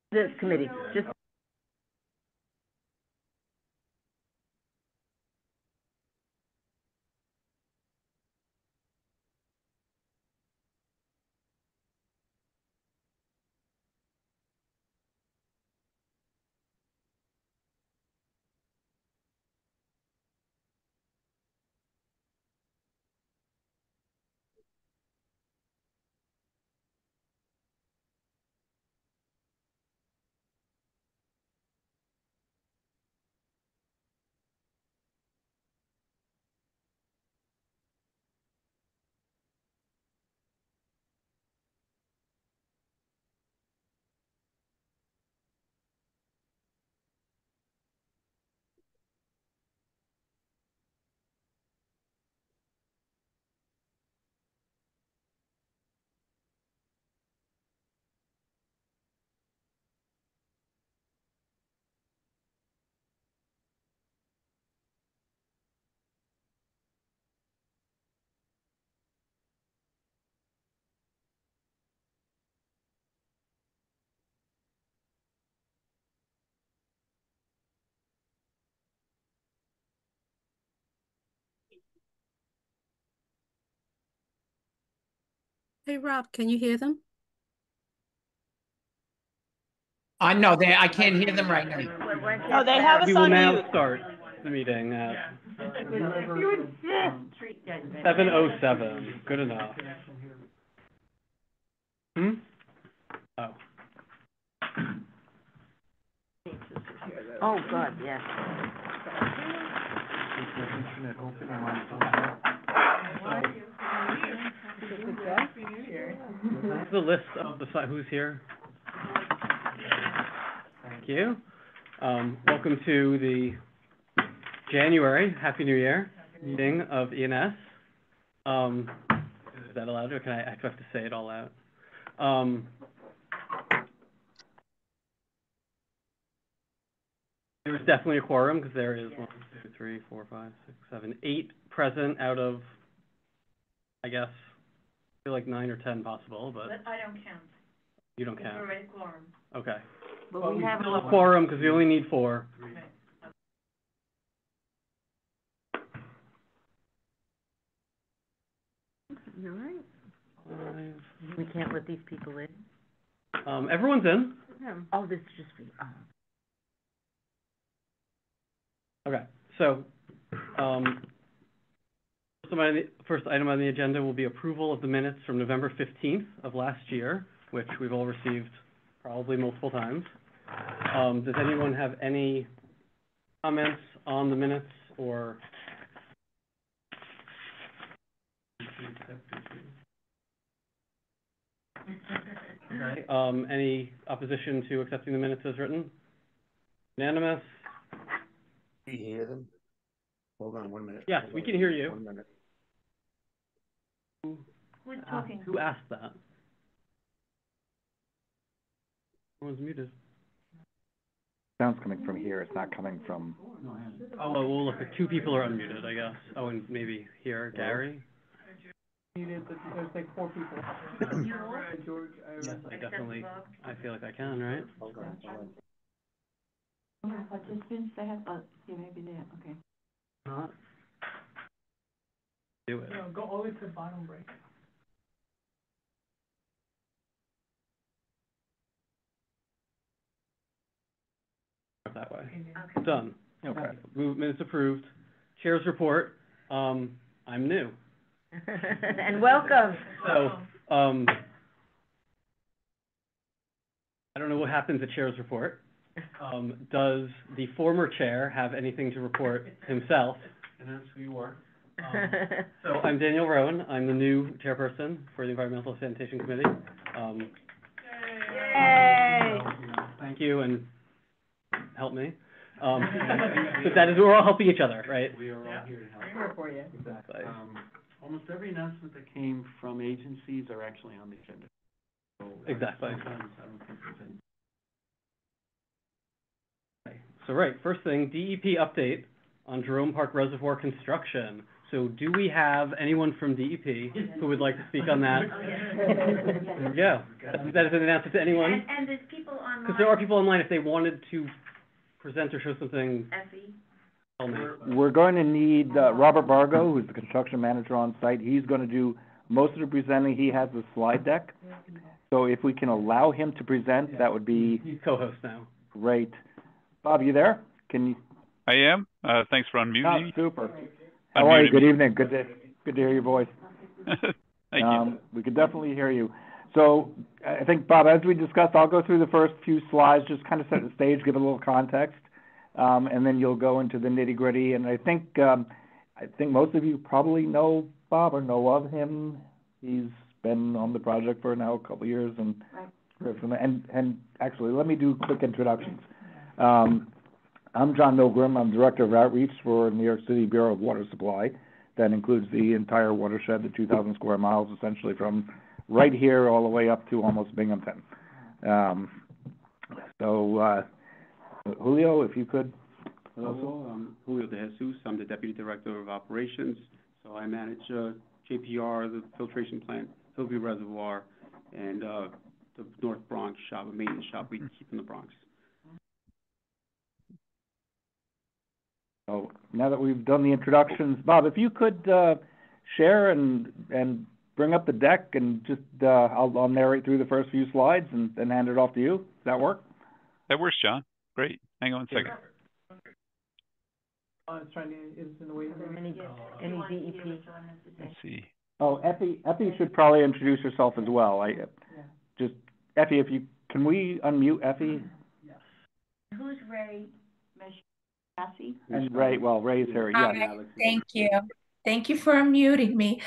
This committee, just. Hey, Rob, can you hear them? No, I can't hear them right now. No, they have us We will on now mute. start the meeting at 7:07. Good enough. Oh. Oh, God, yes. The list of who's here. Thank you. Welcome to the January Happy New Year meeting of ENS. Is that allowed, or do I have to say it all out? There's definitely a quorum because there is 1, 2, 3, 4, 5, 6, 7, 8 present out of, I guess, I feel like 9 or 10 possible, but I don't count. You don't count. We're already quorum. Okay. But we have a quorum because we only need 4. Okay. You're right. 5. We can't let these people in. Everyone's in. Oh, this is just for you. Oh. Okay, so first item on the agenda will be approval of the minutes from November 15th of last year, which we've all received probably multiple times. Does anyone have any comments on the minutes or? Okay, any opposition to accepting the minutes as written? Unanimous? Do you hear them? Hold on 1 minute. Yes, we can hear you. 1 minute. Who's talking? Who asked that? Everyone's muted. Sound's coming from here, it's not coming from... Oh, well, look, 2 people are unmuted, I guess. Oh, and maybe here, Gary? Muted, but there's like 4 people. George, Yes, I definitely, I feel like I can, right? Hold on. Participants, they have, yeah, maybe they, okay. Not. Do it. No, go all the way to the bottom break. That way. Okay. Done. Okay. Minutes approved. Chair's report. I'm new. And welcome. So, I don't know what happens at chair's report. Does the former chair have anything to report himself? And that's who you are. So I'm Daniel Rowan. I'm the new chairperson for the Environmental Sanitation Committee. Yay! Thank you, and help me. But that is, we're all helping each other, right? We are all here to help. We're here for you. Exactly. Almost every announcement that came from agencies are actually on the agenda. So, Exactly. sometimes I don't think there's any. So right, first thing, DEP update on Jerome Park Reservoir construction. So do we have anyone from DEP who would like to speak on that? There we go. That is an announcement to anyone, And there's people online. because there are people online, if they wanted to present or show something, Effie. tell me. We're going to need, Robert Bargo, who's the construction manager on site. He's gonna do most of the presenting. He has the slide deck. So if we can allow him to present, that would be He's co-host now. great. Bob, you there? Can you? I am. Thanks for unmuting me. Super. How are you? Unmuted Good me. evening. Good to hear your voice. Thank you. We could definitely hear you. So I think, Bob, as we discussed, I'll go through the first few slides, just kind of set the stage, give a little context, and then you'll go into the nitty-gritty. And I think most of you probably know Bob or know of him. He's been on the project for now a couple of years, and actually, let me do quick introductions. I'm John Milgram. I'm Director of Outreach for New York City Bureau of Water Supply. That includes the entire watershed, the 2,000 square miles, essentially from right here all the way up to almost Binghamton. Julio, if you could. Also, I'm Julio De Jesus. I'm the Deputy Director of Operations. So I manage JPR, the filtration plant, Hillview Reservoir, and the North Bronx shop, a maintenance shop we keep in the Bronx. So now that we've done the introductions, Bob, if you could share and bring up the deck and just I'll narrate through the first few slides and then hand it off to you. Does that work? That works, John. Great. Hang on a second. It's trying to, is in the way. Any DEP. Let's see. Oh, Effie should probably introduce herself as well. Just Effie, can we unmute Effie? Who's Ray? Cassie? And Ray, Ray's here. Yeah. Hi, thank you. Thank you for unmuting me.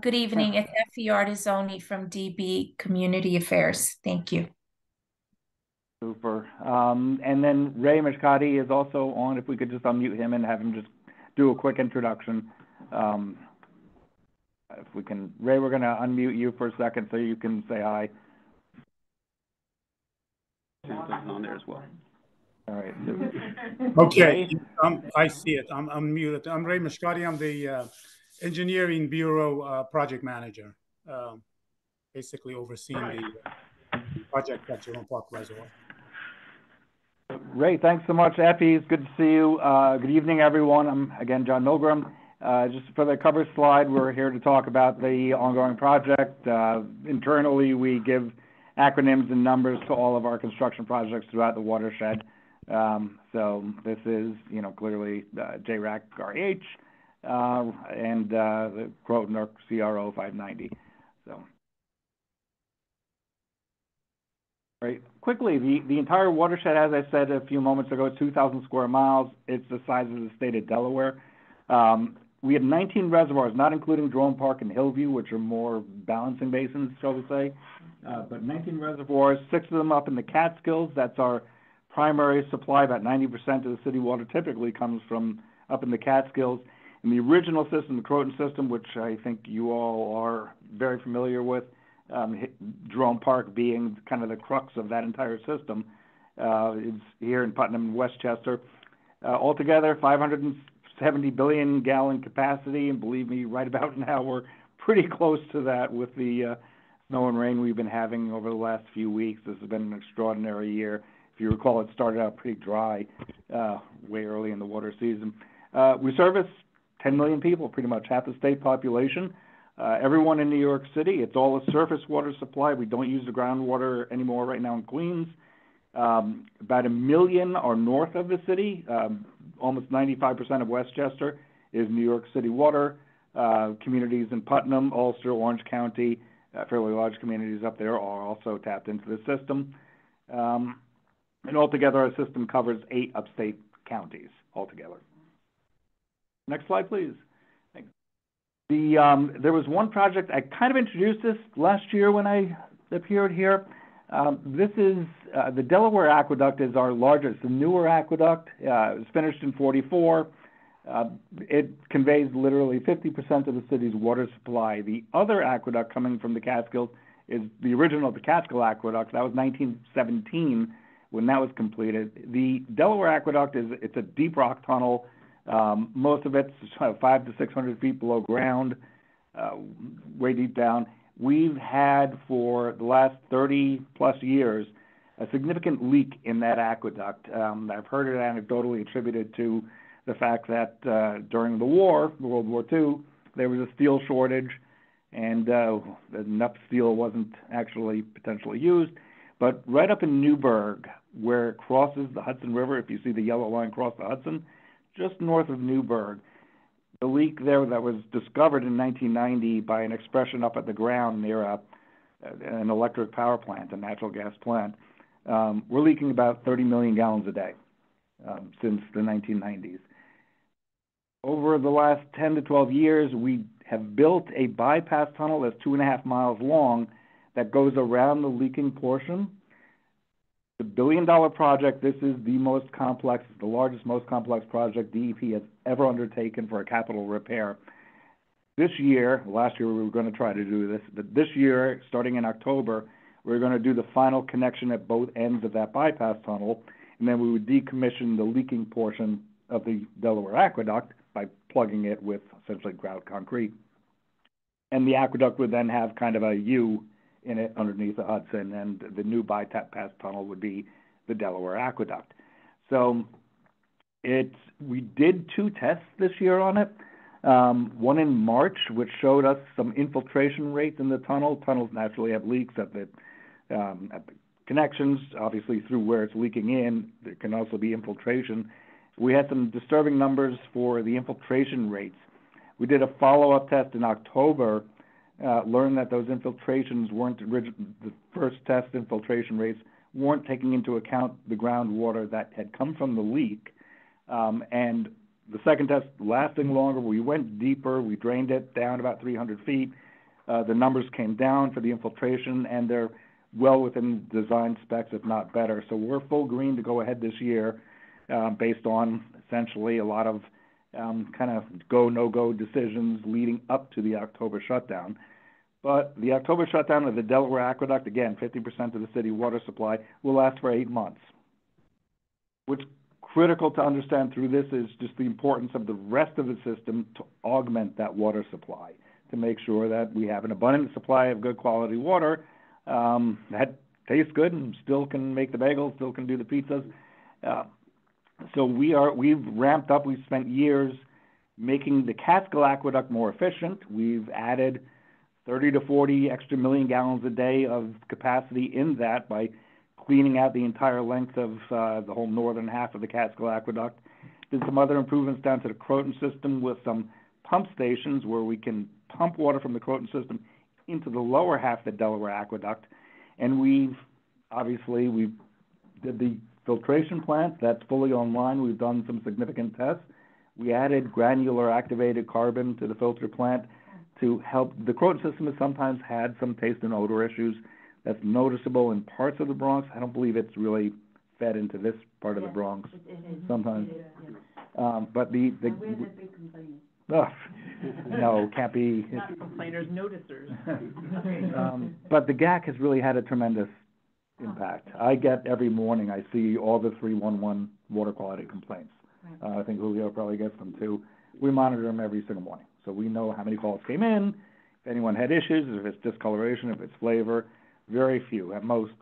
Good evening. It's Effie Artisoni from DB Community Affairs. Thank you. Super. And then Ray Mishkati is also on. If we could just unmute him and have him just do a quick introduction. If we can, Ray, we're going to unmute you for a second so you can say hi. On there as well. All right. Okay, I see it. I'm muted. I'm Ray Mishkati. I'm the Engineering Bureau project manager, basically overseeing the project at Jerome Park Reservoir. Ray, thanks so much. Effie, it's good to see you. Good evening, everyone. I'm, again, John Milgram. Just for the cover slide, we're here to talk about the ongoing project. Internally, we give acronyms and numbers to all of our construction projects throughout the watershed. So this is, clearly JRAC-RH and the Croton or CRO 590. So, right. Quickly, the entire watershed, as I said a few moments ago, 2,000 square miles. It's the size of the state of Delaware. We have 19 reservoirs, not including Jerome Park and Hillview, which are more balancing basins, shall we say. But 19 reservoirs, 6 of them up in the Catskills. That's our primary supply. About 90% of the city water typically comes from up in the Catskills. In the original system, the Croton system, which I think you all are very familiar with, Jerome Park being kind of the crux of that entire system, is here in Putnam and Westchester. Altogether, 570 billion gallon capacity, and believe me, right about now we're pretty close to that with the snow and rain we've been having over the last few weeks. This has been an extraordinary year. If you recall, it started out pretty dry way early in the water season. We service 10 million people, pretty much half the state population. Everyone in New York City, it's all a surface water supply. We don't use the groundwater anymore right now in Queens. About 1 million are north of the city. Almost 95% of Westchester is New York City water. Communities in Putnam, Ulster, Orange County, fairly large communities up there are also tapped into the system. And altogether, our system covers 8 upstate counties altogether. Next slide, please. Thanks. There was one project, I kind of introduced this last year when I appeared here. This is, the Delaware Aqueduct is our largest, the newer aqueduct. It was finished in '44. It conveys literally 50% of the city's water supply. The other aqueduct coming from the Catskills is the original, the Catskill Aqueduct. That was 1917 when that was completed. The Delaware Aqueduct it's a deep rock tunnel Most of it's 500 to 600 feet below ground, way deep down. We've had for the last 30 plus years a significant leak in that aqueduct. I've heard it anecdotally attributed to the fact that during the war, World War II, there was a steel shortage and enough steel wasn't actually potentially used. But right up in Newburgh, where it crosses the Hudson River, if you see the yellow line cross the Hudson, just north of Newburgh, the leak there that was discovered in 1990 by an expression up at the ground near an electric power plant, a natural gas plant, we're leaking about 30 million gallons a day since the 1990s. Over the last 10 to 12 years, we have built a bypass tunnel that's 2.5 miles long that goes around the leaking portion. The $1 billion project, this is the most complex, the largest, most complex project DEP has ever undertaken for a capital repair. This year, last year we were going to try to do this, but this year, starting in October, we're going to do the final connection at both ends of that bypass tunnel, and then we would decommission the leaking portion of the Delaware Aqueduct by plugging it with essentially grout concrete. And the aqueduct would then have kind of a U in it underneath the Hudson, and the new bypass tunnel would be the Delaware Aqueduct. So we did 2 tests this year on it. One in March, which showed us some infiltration rates in the tunnel. Tunnels naturally have leaks at the connections, obviously through where it's leaking in. There can also be infiltration. We had some disturbing numbers for the infiltration rates. We did a follow-up test in October, learned that those infiltrations weren't, the first test infiltration rates weren't taking into account the groundwater that had come from the leak. And the second test lasting longer, we went deeper, we drained it down about 300 feet. The numbers came down for the infiltration, and they're well within design specs, if not better. So we're full green to go ahead this year based on essentially a lot of kind of go, no-go decisions leading up to the October shutdown. But the October shutdown of the Delaware Aqueduct, again, 50% of the city water supply, will last for 8 months. What's critical to understand through this is just the importance of the rest of the system to augment that water supply, to make sure that we have an abundant supply of good quality water that tastes good and still can make the bagels, still can do the pizzas. So we've ramped up. We've spent years making the Catskill Aqueduct more efficient. We've added 30 to 40 extra million gallons a day of capacity in that by cleaning out the entire length of the whole northern half of the Catskill Aqueduct. Did some other improvements down to the Croton system with some pump stations where we can pump water from the Croton system into the lower half of the Delaware Aqueduct. And we did the filtration plant that's fully online. We've done some significant tests. We added granular activated carbon to the filter plant to help. The Croton system has sometimes had some taste and odor issues. That's noticeable in parts of the Bronx. I don't believe it's really fed into this part of the Bronx. Sometimes. But the We're the big complainers. No, can't be. Not complainers, noticers. But the GAC has really had a tremendous impact. I get every morning, I see all the 311 water quality complaints. I think Julio probably gets them too. We monitor them every single morning. So we know how many calls came in, if anyone had issues, if it's discoloration, if it's flavor. Very few, at most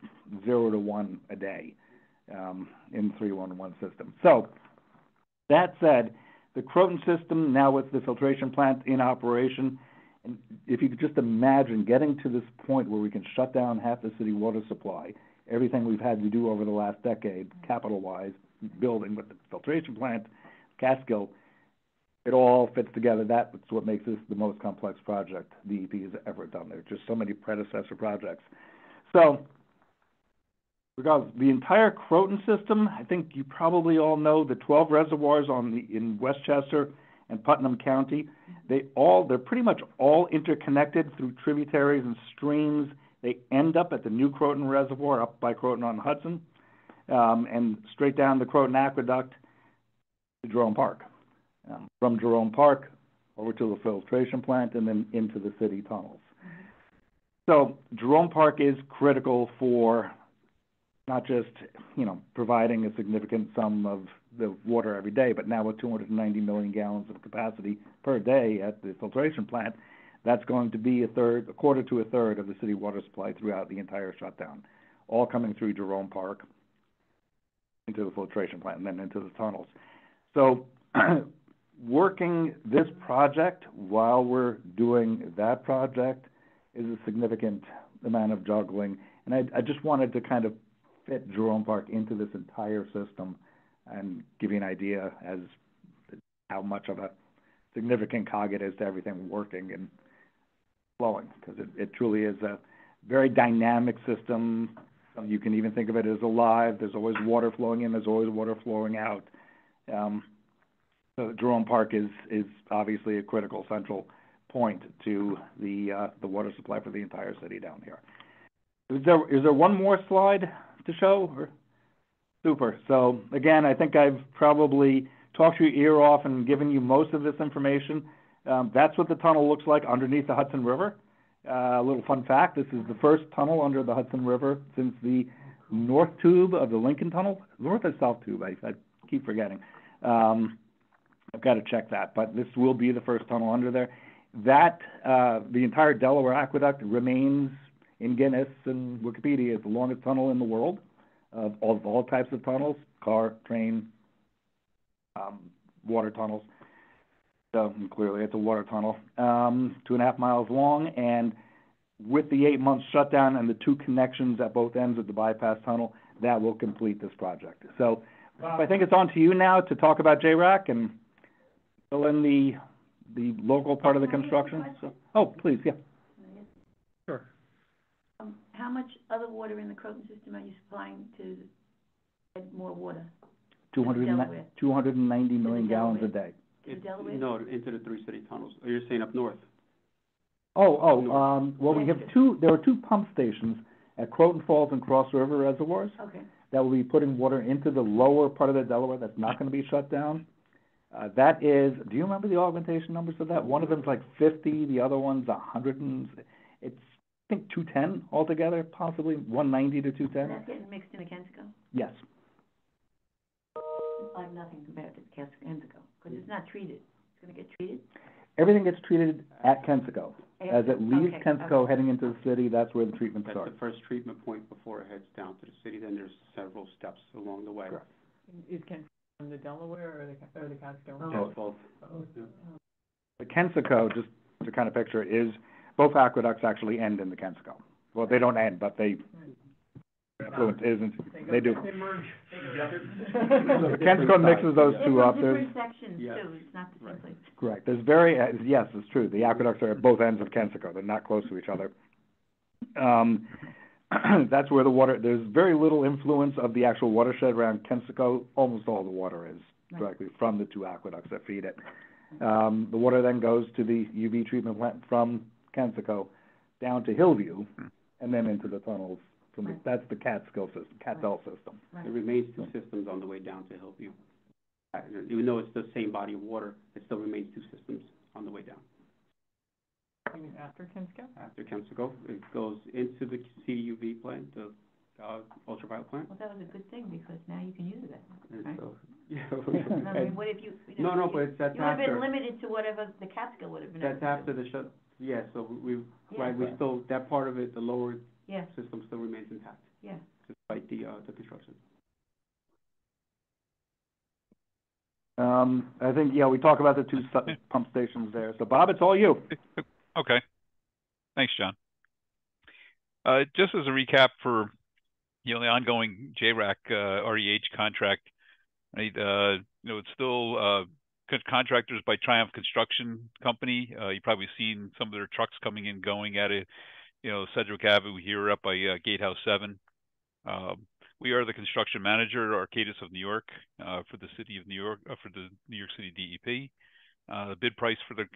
0 to 1 a day in 311 system. So that said, the Croton system, now with the filtration plant in operation, and if you could just imagine getting to this point where we can shut down half the city water supply, everything we've had to do over the last decade, capital-wise, building with the filtration plant, Catskill, it all fits together. That's what makes this the most complex project DEP has ever done. There are just so many predecessor projects. So, because the entire Croton system, I think you probably all know the 12 reservoirs in Westchester and Putnam County, they're pretty much all interconnected through tributaries and streams. They end up at the new Croton Reservoir up by Croton on Hudson, and straight down the Croton Aqueduct to Jerome Park. From Jerome Park over to the filtration plant and then into the city tunnels. So Jerome Park is critical for not just, providing a significant sum of the water every day, but now with 290 million gallons of capacity per day at the filtration plant, that's going to be a quarter to a third of the city water supply throughout the entire shutdown, all coming through Jerome Park into the filtration plant and then into the tunnels. So working this project while we're doing that project is a significant amount of juggling. And I just wanted to kind of fit Jerome Park into this entire system and give you an idea as to how much of a significant cog it is to everything working and flowing, because it truly is a very dynamic system. You can even think of it as alive. There's always water flowing in. There's always water flowing out. So Jerome Park is obviously a critical central point to the water supply for the entire city down here. Is there one more slide to show? Super. So again, I think I've probably talked your ear off and given you most of this information. That's what the tunnel looks like underneath the Hudson River. A little fun fact, this is the first tunnel under the Hudson River since the north tube of the Lincoln Tunnel. North or south tube? I keep forgetting. I've got to check that, but this will be the first tunnel under there. That, the entire Delaware Aqueduct remains in Guinness and Wikipedia as the longest tunnel in the world of all types of tunnels, car, train, water tunnels. So clearly it's a water tunnel, 2.5 miles long, and with the 8-month shutdown and the 2 connections at both ends of the bypass tunnel, that will complete this project. So I think it's on to you now to talk about JRAC and fill in the local part of the construction. So, oh, please, yeah. Sure. How much other water in the Croton system are you supplying to add more water? 290 million gallons a day. To Delaware? No, into the 3 city tunnels. Oh, you're saying up north? Well, we have there are 2 pump stations at Croton Falls and Cross River reservoirs. Okay. That will be putting water into the lower part of the Delaware that's not going to be shut down. That is, do you remember the augmentation numbers of that? One of them's like 50, the other one's 100, and it's, I think, 210 altogether, possibly 190 to 210. That's getting mixed into Kensico? Yes. It's like nothing compared to Kensico, because it's not treated. It's going to get treated? Everything gets treated at Kensico. As it leaves Kensico heading into the city, that's where the treatment starts. That's the first treatment point before it heads down to the city. Then there's several steps along the way. Correct. Is Kensico in the Delaware or the Catskill? Both. Both. The Kensico, just to kind of picture, is both aqueducts actually end in the Kensico. Well, they don't end, but they affluent isn't. They do. They merge. The Kensico mixes those 2 up. There's different sections too. It's not the same place. Correct. There's yes, it's true. The aqueducts are at both ends of Kensico. They're not close to each other. That's where the water. There's very little influence of the actual watershed around Kensico. Almost all the water is directly from the 2 aqueducts that feed it. The water then goes to the UV treatment plant from Kensico down to Hillview, and then into the tunnels. That's the Catskill system, Catskill system. Right. There remains 2 systems on the way down to Hillview. Even though it's the same body of water, it still remains 2 systems on the way down. You mean after Kensico? After Kensico, it goes into the CUV plant, the ultraviolet plant. Well, that was a good thing, because now you can use it. Right? So, yeah. No, I mean, what if you No, but that's you would have after. been limited to whatever the Catskill would have been. That's after the shut. Yeah, so we still, that part of it, the lower system still remains intact. Yeah. Despite the construction. I think, we talk about the 2 pump stations there. So, Bob, it's all you. Okay. Thanks, John. Just as a recap for, the ongoing JRAC REH contract, right? It's still contractors by Triumph Construction Company. You've probably seen some of their trucks coming in, going at it, Sedgwick Avenue here up by Gatehouse 7. We are the construction manager, Arcadis of New York, for the city of New York, for the New York City DEP. The bid price for the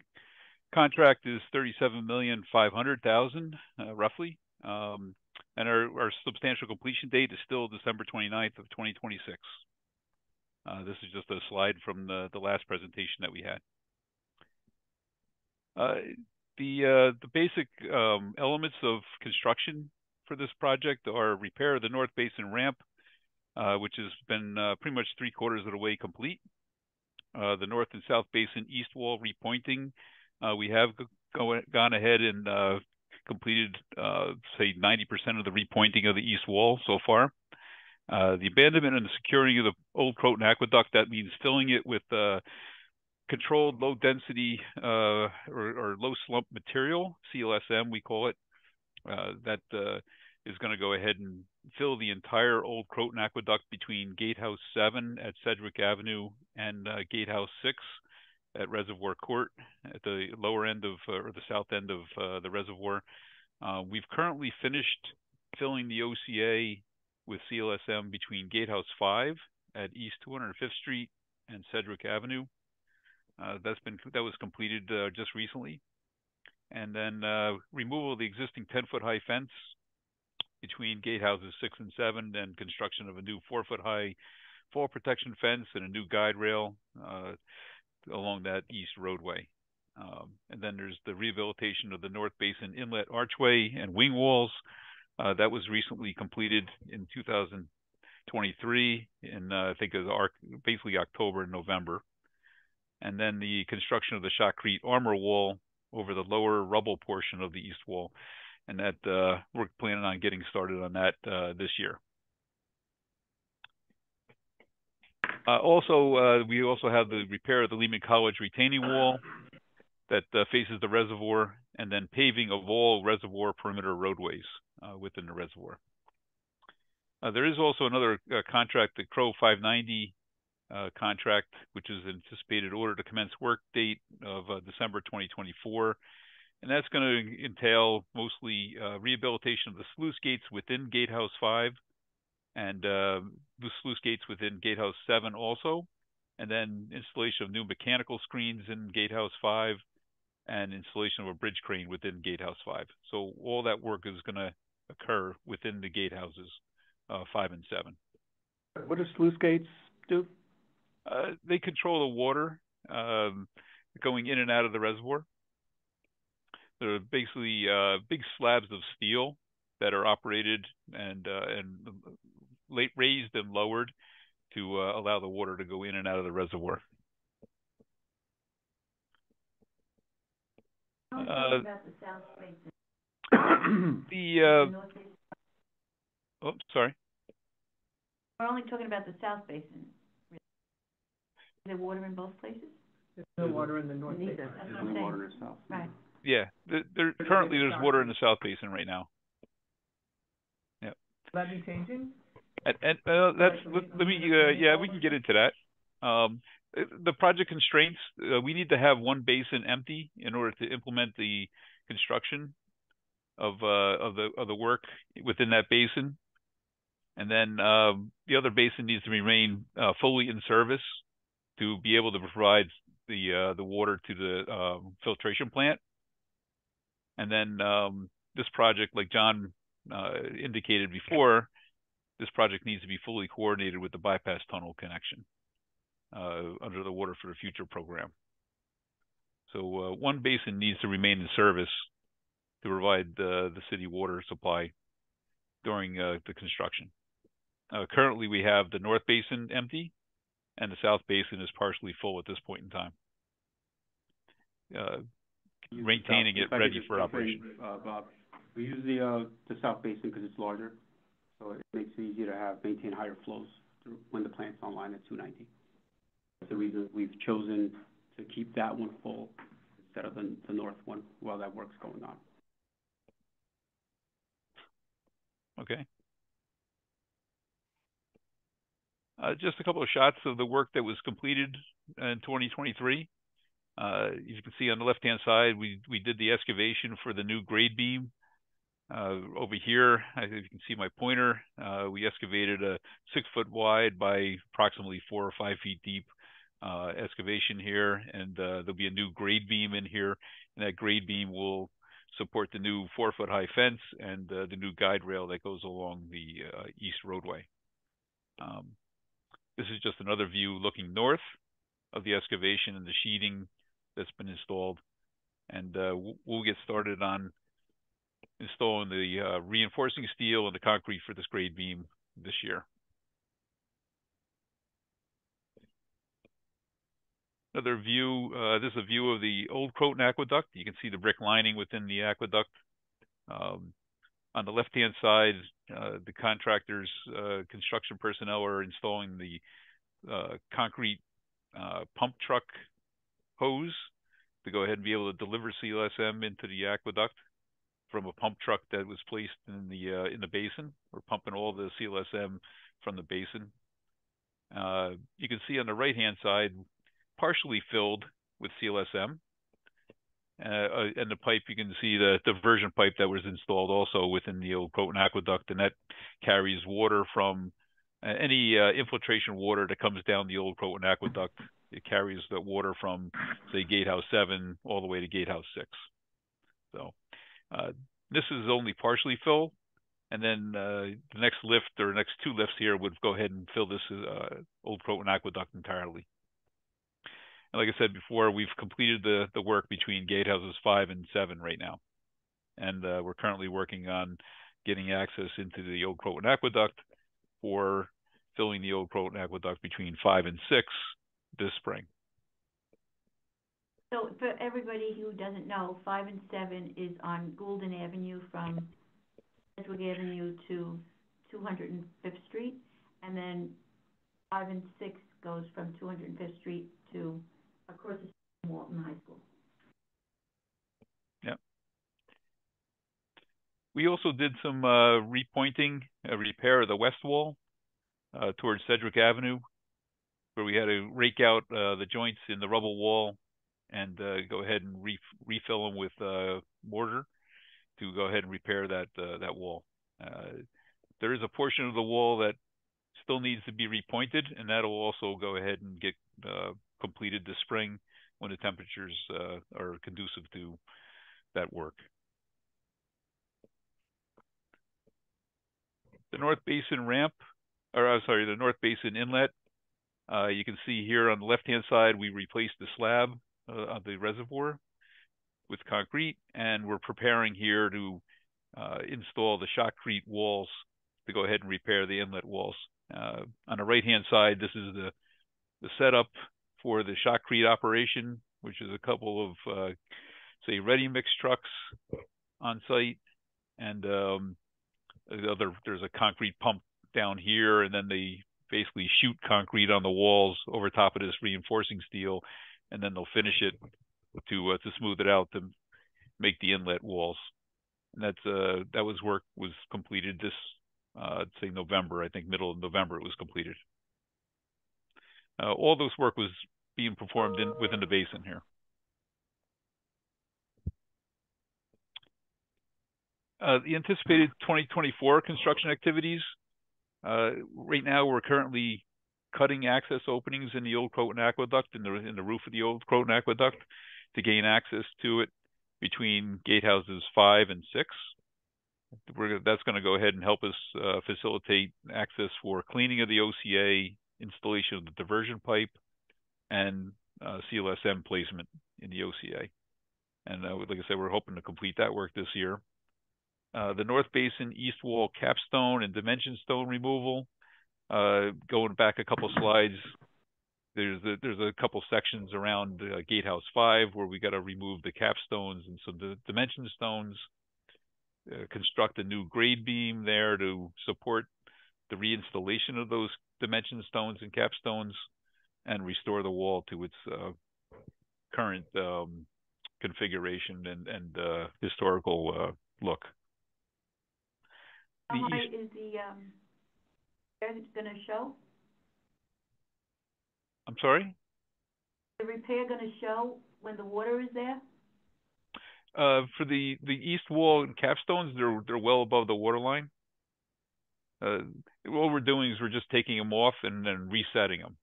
contract is $37,500,000, roughly. And our substantial completion date is still December 29th of 2026. This is just a slide from the last presentation that we had. The basic elements of construction for this project are repair of the North Basin ramp, which has been pretty much 3/4 of the way complete. The north and south basin east wall repointing, we have gone ahead and completed, say, 90% of the repointing of the east wall so far. The abandonment and the securing of the old Croton Aqueduct, that means filling it with controlled low density or low slump material, CLSM we call it, that is going to go ahead and fill the entire old Croton Aqueduct between Gatehouse 7 at Sedgwick Avenue and Gatehouse 6 at Reservoir Court at the lower end of, or the south end of the reservoir. We've currently finished filling the OCA with CLSM between Gatehouse 5 at East 205th Street and Sedgwick Avenue. That was completed just recently. And then removal of the existing 10-foot high fence between gatehouses 6 and 7, and construction of a new 4-foot high fall protection fence and a new guide rail along that east roadway. And then there's the rehabilitation of the North Basin Inlet Archway and wing walls. That was recently completed in 2023 in, I think, basically October and November. And then the construction of the shotcrete armor wall over the lower rubble portion of the east wall. And that we're planning on getting started on that this year. We also have the repair of the Lehman College retaining wall that faces the reservoir, and then paving of all reservoir perimeter roadways within the reservoir. There is also another contract, the Crow 590 contract, which is anticipated order to commence work date of December 2024. And that's going to entail mostly rehabilitation of the sluice gates within Gatehouse 5 and the sluice gates within Gatehouse 7 also, and then installation of new mechanical screens in Gatehouse 5 and installation of a bridge crane within Gatehouse 5. So all that work is going to occur within the gatehouses 5 and 7. What do sluice gates do? They control the water going in and out of the reservoir. They're basically big slabs of steel that are operated and raised and lowered to allow the water to go in and out of the reservoir. About the south basin. Oh, sorry. We're only talking about the south basin. Is there water in both places? There's no water in the north basin. That's what I'm saying. Right. Yeah, currently there's water in the south basin right now. Yeah. Will that be changing? And let me we can get into that. The project constraints, we need to have one basin empty in order to implement the construction of the work within that basin, and then the other basin needs to remain fully in service to be able to provide the water to the filtration plant. And then this project, like John indicated before, this project needs to be fully coordinated with the bypass tunnel connection under the Water for the Future program. So one basin needs to remain in service to provide the city water supply during the construction. Currently, we have the north basin empty, and the south basin is partially full at this point in time. Maintaining it ready for operation. Bob, we use the south basin because it's larger, so it makes it easier to maintain higher flows when the plant's online at 290. That's the reason we've chosen to keep that one full instead of the north one while that work's going on. Okay. Just a couple of shots of the work that was completed in 2023. You can see on the left-hand side, we did the excavation for the new grade beam. Over here, I think you can see my pointer. We excavated a 6-foot wide by approximately 4 or 5 feet deep excavation here, and there'll be a new grade beam in here, and that grade beam will support the new 4-foot high fence and the new guide rail that goes along the east roadway. This is just another view looking north of the excavation and the sheeting that's been installed, and we'll get started on installing the reinforcing steel and the concrete for this grade beam this year. Another view, this is a view of the old Croton Aqueduct. You can see the brick lining within the aqueduct. On the left-hand side, the contractors, construction personnel are installing the concrete pump truck hose to go ahead and be able to deliver CLSM into the aqueduct from a pump truck that was placed in the basin. We're pumping all the CLSM from the basin. You can see on the right-hand side, partially filled with CLSM. And the pipe, you can see the diversion pipe that was installed also within the old Croton Aqueduct, and that carries water from any infiltration water that comes down the old Croton Aqueduct. It carries the water from, say, Gatehouse 7 all the way to Gatehouse 6. So this is only partially filled, and then the next lift or next two lifts here would go ahead and fill this old Croton Aqueduct entirely. And like I said before, we've completed the work between Gatehouses 5 and 7 right now. And we're currently working on getting access into the old Croton Aqueduct for filling the old Croton Aqueduct between 5 and 6 this spring. So for everybody who doesn't know, 5 and 7 is on Goulden Avenue from Sedgwick Avenue to 205th Street, and then 5 and 6 goes from 205th Street to across the street from Walton High School. Yeah. We also did some repointing, repair of the west wall towards Sedgwick Avenue, where we had to rake out the joints in the rubble wall and go ahead and refill them with mortar to go ahead and repair that wall. There is a portion of the wall that still needs to be repointed, and that'll also go ahead and get completed this spring when the temperatures are conducive to that work. The North Basin ramp, or I'm sorry, the North Basin inlet. You can see here on the left-hand side, we replaced the slab of the reservoir with concrete, and we're preparing here to install the shotcrete walls to go ahead and repair the inlet walls. On the right-hand side, this is the setup for the shotcrete operation, which is a couple of, say, ready-mix trucks on site, and there's a concrete pump down here, and then they basically shoot concrete on the walls over top of this reinforcing steel, and then they'll finish it to smooth it out to make the inlet walls. And that work was completed this, I'd say November. I think middle of November it was completed. All this work was being performed within the basin here. The anticipated 2024 construction activities. Right now, we're currently cutting access openings in the old Croton Aqueduct, in the roof of the old Croton Aqueduct, to gain access to it between Gatehouses 5 and 6. That's going to go ahead and help us facilitate access for cleaning of the OCA, installation of the diversion pipe, and CLSM placement in the OCA. And like I said, we're hoping to complete that work this year. The North Basin East Wall capstone and dimension stone removal. Going back a couple slides, there's a couple sections around Gatehouse 5 where we got to remove the capstones and some dimension stones. Construct a new grade beam there to support the reinstallation of those dimension stones and capstones, and restore the wall to its current configuration and historical look. How high is the repair going to show? I'm sorry? The repair going to show when the water is there? For the east wall and capstones, they're well above the water line. What we're doing is we're just taking them off and then resetting them,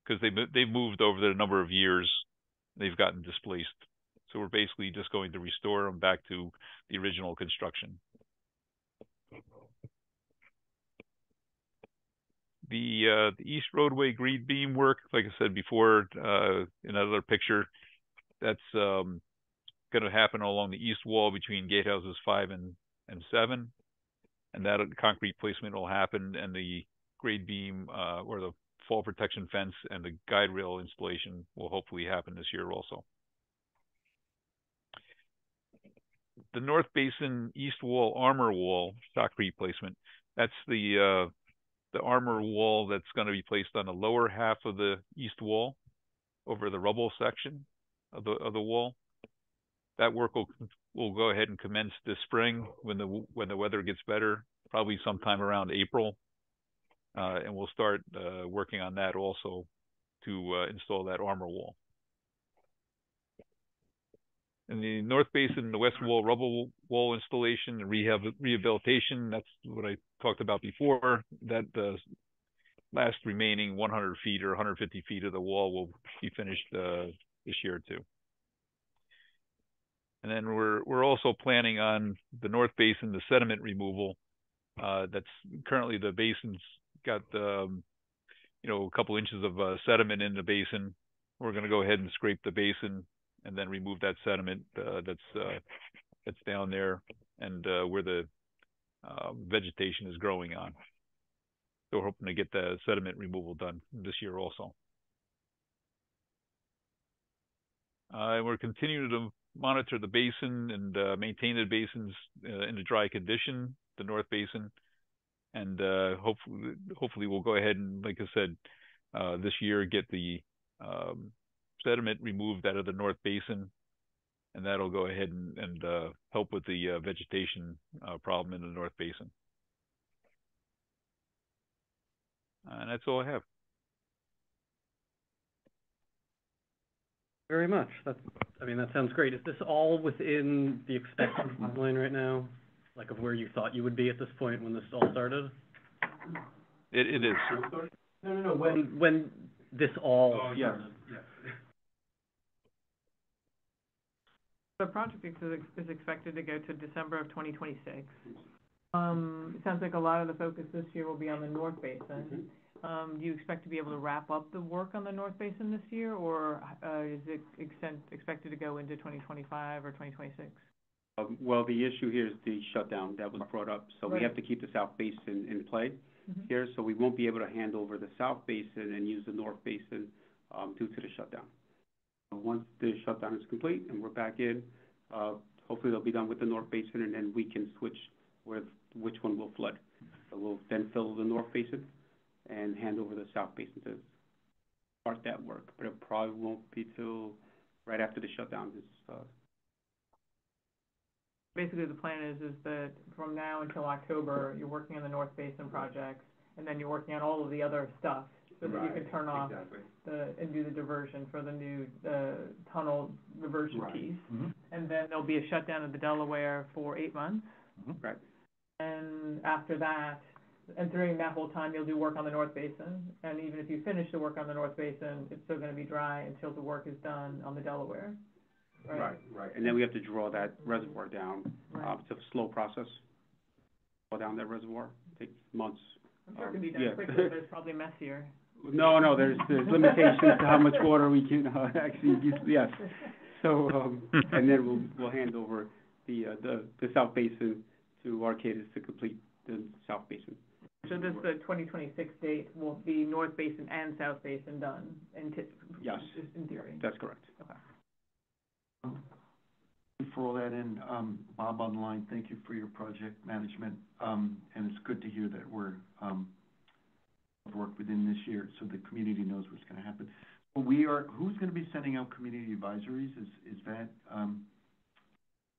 because they've moved over the number of years. They've gotten displaced. So we're basically just going to restore them back to the original construction. The east roadway green beam work, like I said before, in another picture, that's going to happen along the east wall between Gatehouses 5 and 7, and that concrete placement will happen, and the grade beam or the fall protection fence and the guide rail installation will hopefully happen this year also. The North Basin East Wall armor wall shotcrete placement. That's the armor wall that's going to be placed on the lower half of the east wall, over the rubble section of the wall. That work will go ahead and commence this spring when the weather gets better, probably sometime around April, and we'll start working on that also to install that armor wall. In the North Basin, the West Wall rubble wall installation and rehabilitation, that's what I talked about before. That last remaining 100 feet or 150 feet of the wall will be finished this year too. And then we're also planning on the North Basin, the sediment removal. That's currently the basin's got a couple inches of sediment in the basin. We're going to go ahead and scrape the basin and then remove that sediment that's down there and where the vegetation is growing on. So we're hoping to get the sediment removal done this year also. We're continuing to monitor the basin and maintain the basins in a dry condition, the North Basin, and hopefully we'll go ahead and, like I said, this year get the sediment removed out of the North Basin, and that'll go ahead and help with the vegetation problem in the North Basin. And that's all I have. Very much. That sounds great. Is this all within the expected timeline right now? Like of where you thought you would be at this point when this all started? It is. No. When this all started. Yes. The project is expected to go to December of 2026. It sounds like a lot of the focus this year will be on the North Basin. Do you expect to be able to wrap up the work on the North Basin this year, or is it expected to go into 2025 or 2026? Well, the issue here is the shutdown that was brought up. So we have to keep the South Basin in play here. So we won't be able to hand over the South Basin and use the North Basin due to the shutdown. Once the shutdown is complete and we're back in, hopefully they'll be done with the North Basin, and then we can switch which one will flood. So we'll then fill the North Basin and hand over the South Basin to start that work. But it probably won't be till right after the shutdown is. Basically, the plan is that from now until October, you're working on the North Basin projects, and then you're working on all of the other stuff so that you can turn off and do the diversion for the new tunnel diversion piece. And then there'll be a shutdown of the Delaware for 8 months. Right. And after that, and during that whole time, you'll do work on the North Basin. And even if you finish the work on the North Basin, it's still going to be dry until the work is done on the Delaware. Right. And then we have to draw that reservoir down. It's a slow process. Draw down that reservoir. It takes months. I'm sure it can be done quickly, but it's probably messier. No, there's limitations to how much water we can actually use. Yes. So and then we'll hand over the South Basin to Arcadis to complete the South Basin. So this the 2026 date will be North Basin and South Basin done Yes. In theory. That's correct. Okay. For all that, and Bob on the line, thank you for your project management. And it's good to hear that we're work within this year, so the community knows what's going to happen. But who's going to be sending out community advisories? Is that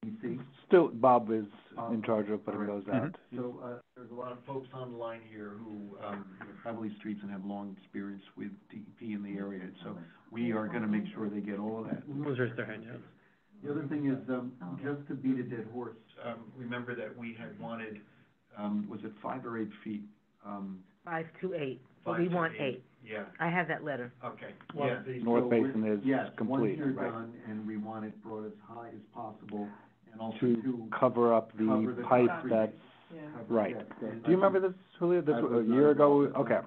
EC? Still, Bob is in charge of putting those out. So there's a lot of folks on the line here who travel these streets and have long experience with DEP in the area. So we are going to make sure they get all of that. Who's raised their hand? The other thing is, just to beat a dead horse, remember that we had wanted, was it 5 or 8 feet? 5 to 8, but we want 8. Yeah. I have that letter. Okay. Well, North Basin is complete, once you're right? done, and we want it brought as high as possible, and also to cover up the pipe that's, right. Do you remember this, Julio, this a year ago? Okay.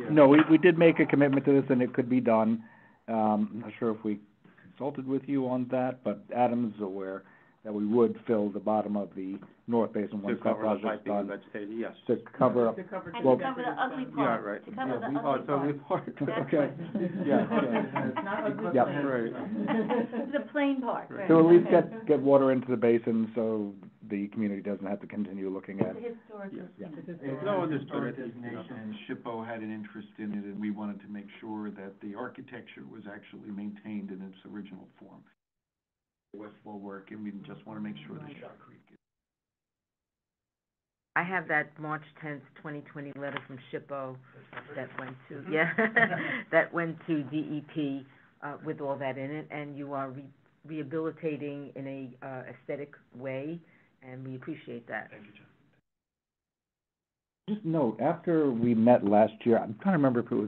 No, we did make a commitment to this, and it could be done. I'm not sure if we consulted with you on that, but Adam's aware. that we would fill the bottom of the north basin To once that cover the project's piping and done. vegetated, yes. To cover up, To cover. And well, to cover the ugly Yeah, part. right. To cover the Oh, ugly it's ugly part. part. That's okay, what- yeah, Not ugly yeah. plain. Right. The plain part, right. So at least get water into the basin so the community doesn't have to continue looking at The it. historical. Yeah. It's No, a understood. historic designation, and SHPO had an interest in it, and we wanted to make sure that the architecture was actually maintained in its original form. Westfall work, and we just want to make sure that Shot Creek is. I have that March 10th, 2020 letter from SHPO that went to, yeah, that went to DEP, with all that in it, and you are rehabilitating in a, aesthetic way, and we appreciate that. Thank you, John. Just note, after we met last year, I'm trying to remember if it was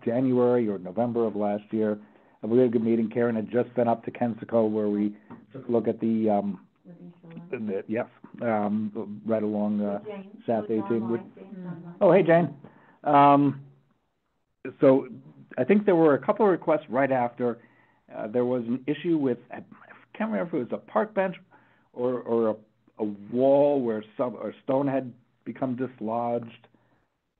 January or November of last year, we had a good meeting. Karen had just been up to Kensico where we took a look at the, yes, right along, South 18. Oh, hey, Jane. So I think there were a couple of requests right after. There was an issue with, I can't remember if it was a park bench or a wall where a stone had become dislodged.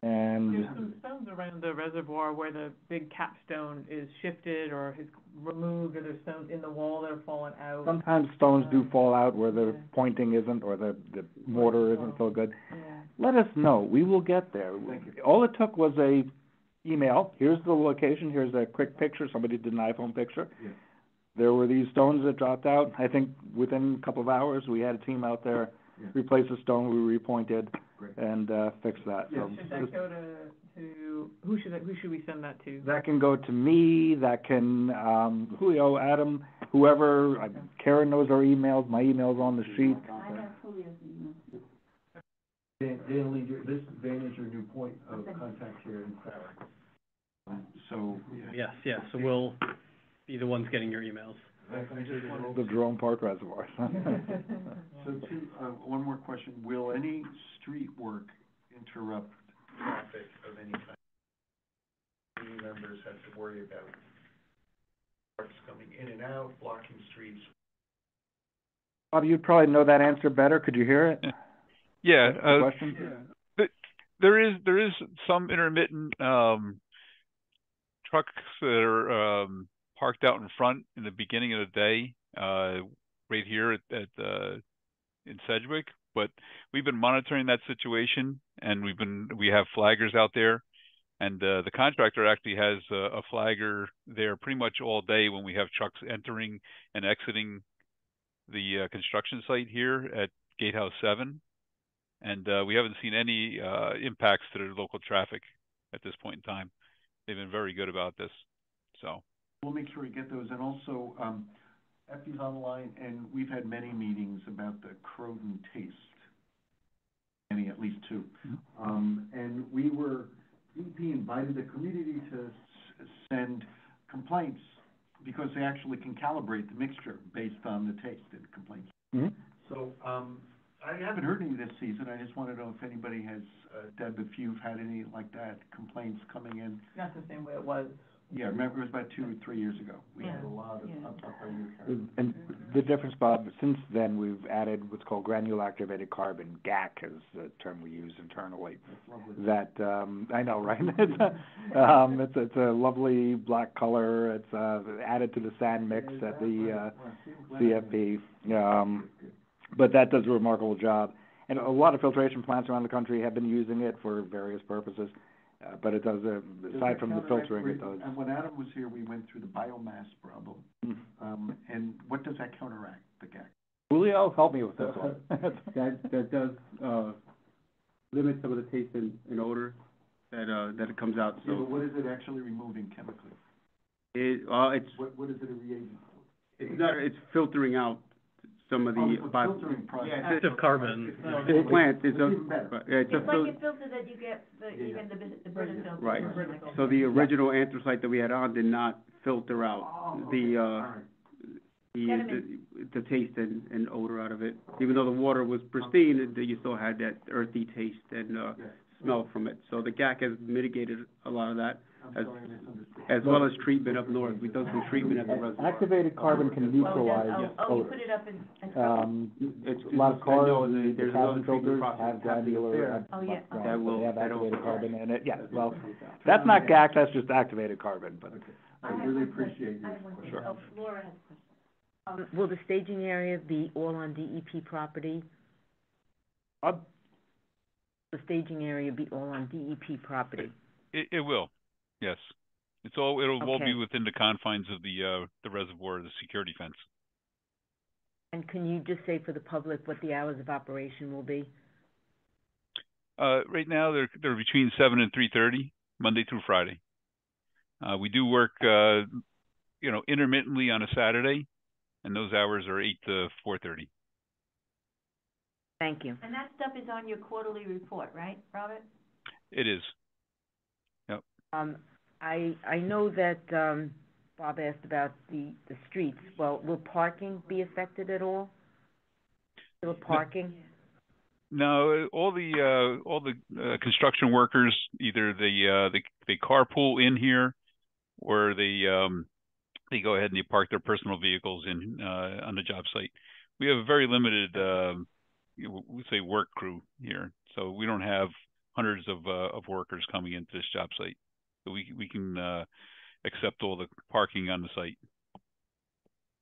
And There's some stones around the reservoir where the big capstone is shifted or is removed, or there's stones in the wall that have fallen out. sometimes stones do fall out where the pointing isn't or the mortar isn't so good. Yeah. Let us know. We will get there. All it took was a email. Here's the location. Here's a quick picture. Somebody did an iPhone picture. Yeah. There were these stones that dropped out. I think within a couple of hours, we had a team out there, replace the stone, we repointed, and fix that. So Should that go to, who should we send that to? that can go to me, that can, Julio, Adam, whoever, Karen knows our emails, my email's on the sheet. I have Julio's email. Dan Lee, this Van is your new point of contact here in Farragut. So, Yes, so we'll be the ones getting your emails. I just wanted The Jerome Park Reservoir. So one more question. Will any street work interrupt traffic of any kind? Community members have to worry about trucks coming in and out, blocking streets? Bob, you'd probably know that answer better. Could you hear it? Yeah. Question? There is some intermittent trucks that are parked out in front in the beginning of the day, right here at in Sedgwick. But we've been monitoring that situation, and we have flaggers out there, and the contractor actually has a flagger there pretty much all day when we have trucks entering and exiting the construction site here at Gatehouse 7. And we haven't seen any impacts to the local traffic at this point in time. They've been very good about this. So we'll make sure we get those. And also, Effie's online, and we've had many meetings about the Croton taste. At least two. And DEP invited the community to send complaints because they actually can calibrate the mixture based on the taste and complaints. Mm-hmm. So, I haven't heard any this season. I just want to know if anybody has, Deb, if you've had any like that, complaints coming in. Not the same way it was. Yeah, remember, it was about 2 or 3 years ago. We had a lot of up by you. And the difference, Bob, since then, we've added what's called granular activated carbon, GAC is the term we use internally. That, I know, right? It's a lovely black color. It's added to the sand mix at the CFP. But that does a remarkable job. And a lot of filtration plants around the country have been using it for various purposes. But it does, aside from the filtering, it does. And when Adam was here, we went through the biomass problem. And what does that counteract, the GAC? Julio, help me with this one. That does limit some of the taste and odor that it comes out. So Yeah, but what is it actually removing chemically? it's What is it a reagent for? it's filtering out some of the filtering process. Active carbon. It's plant. It's even better. It's like a filter that you get, the Brita filter. Right. or something like that. So the original anthracite that we had on did not filter out the taste and odor out of it. Even though the water was pristine, you still had that earthy taste and smell from it. So the GAC has mitigated a lot of that. as well as treatment up north. We've done some treatment at the reservoir. Activated carbon can neutralize Oh, you odors. put it up in, A lot of cars, the cabin filters have granular, oh, yeah. they have activated carbon in it, yeah, well, that's not GAC, that's just activated carbon, but. I really appreciate you. Sure. Oh, Laura has a question. Will the staging area be all on DEP property? The staging area be all on DEP property? It will, yes. It'll all be Okay. within the confines of the reservoir, the security fence. And can you just say for the public what the hours of operation will be? Right now, they're between 7 and 3:30, Monday through Friday. We do work, intermittently on a Saturday, and those hours are 8 to 4:30. Thank you. And that stuff is on your quarterly report, right, Robert? It is. Yep. I know that, Bob asked about the streets. Well, will parking be affected at all? Still parking? No, all the construction workers, either they carpool in here, or they go ahead and they park their personal vehicles in on the job site. We have a very limited we say work crew here, so we don't have hundreds of workers coming into this job site. So we can accept all the parking on the site.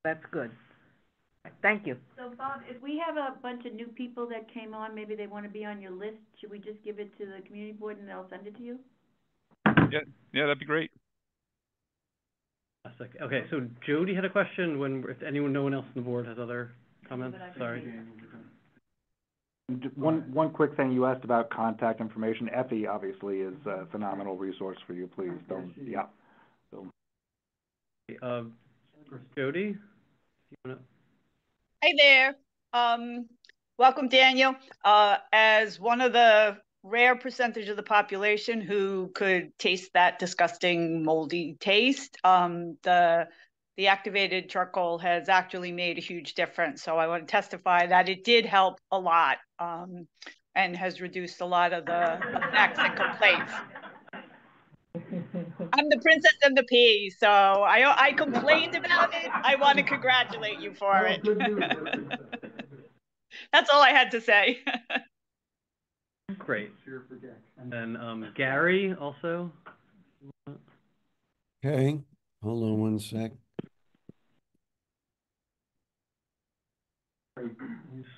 That's good. Thank you. So Bob, if we have a bunch of new people that came on, maybe they want to be on your list, should we just give it to the community board and they'll send it to you? Yeah, that'd be great. Okay, so Jody had a question. No one else on the board has other comments, sorry. One quick thing, you asked about contact information. Effie obviously is a phenomenal resource for you, please don't, yeah. So. Jody, you wanna? Hi there. Welcome, Daniel. As one of the rare percentage of the population who could taste that disgusting moldy taste, the activated charcoal has actually made a huge difference. So I want to testify that it did help a lot, and has reduced a lot of the effects and complaints. I'm the princess and the pea, so I complained about it. I want to congratulate you for it. That's all I had to say. Great. And then Gary also. Okay, hold on one sec.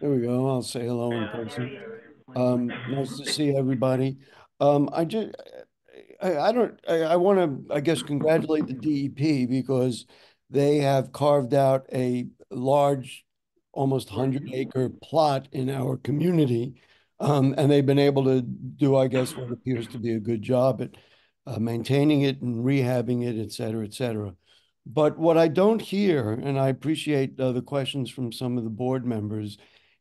There we go. I'll say hello in person. Nice to see everybody. I want to, I guess, congratulate the DEP because they have carved out a large, almost 100-acre plot in our community. And they've been able to do, I guess, what appears to be a good job at maintaining it and rehabbing it, et cetera, et cetera. But what I don't hear, and I appreciate the questions from some of the board members,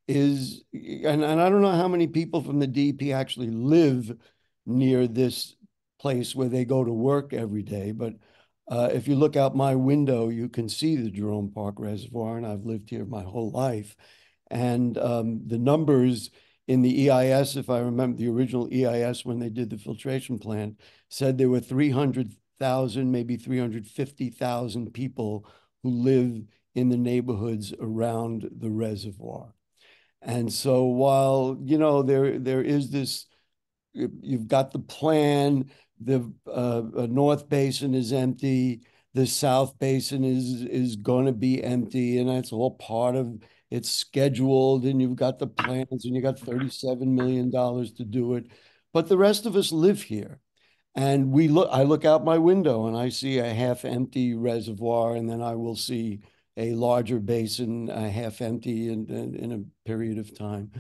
is, and I don't know how many people from the DEP actually live near this place where they go to work every day, but if you look out my window, you can see the Jerome Park Reservoir, and I've lived here my whole life. And the numbers in the EIS, if I remember the original EIS when they did the filtration plant, said there were 300,000, maybe 350,000 people who live in the neighborhoods around the reservoir. And so while, there is this, you've got the plan, the North Basin is empty, the South Basin is going to be empty, and that's all part of it's scheduled, and you've got the plans, and you got $37 million to do it. But the rest of us live here. And I look out my window and I see a half empty reservoir, and then I will see a larger basin, half empty in a period of time.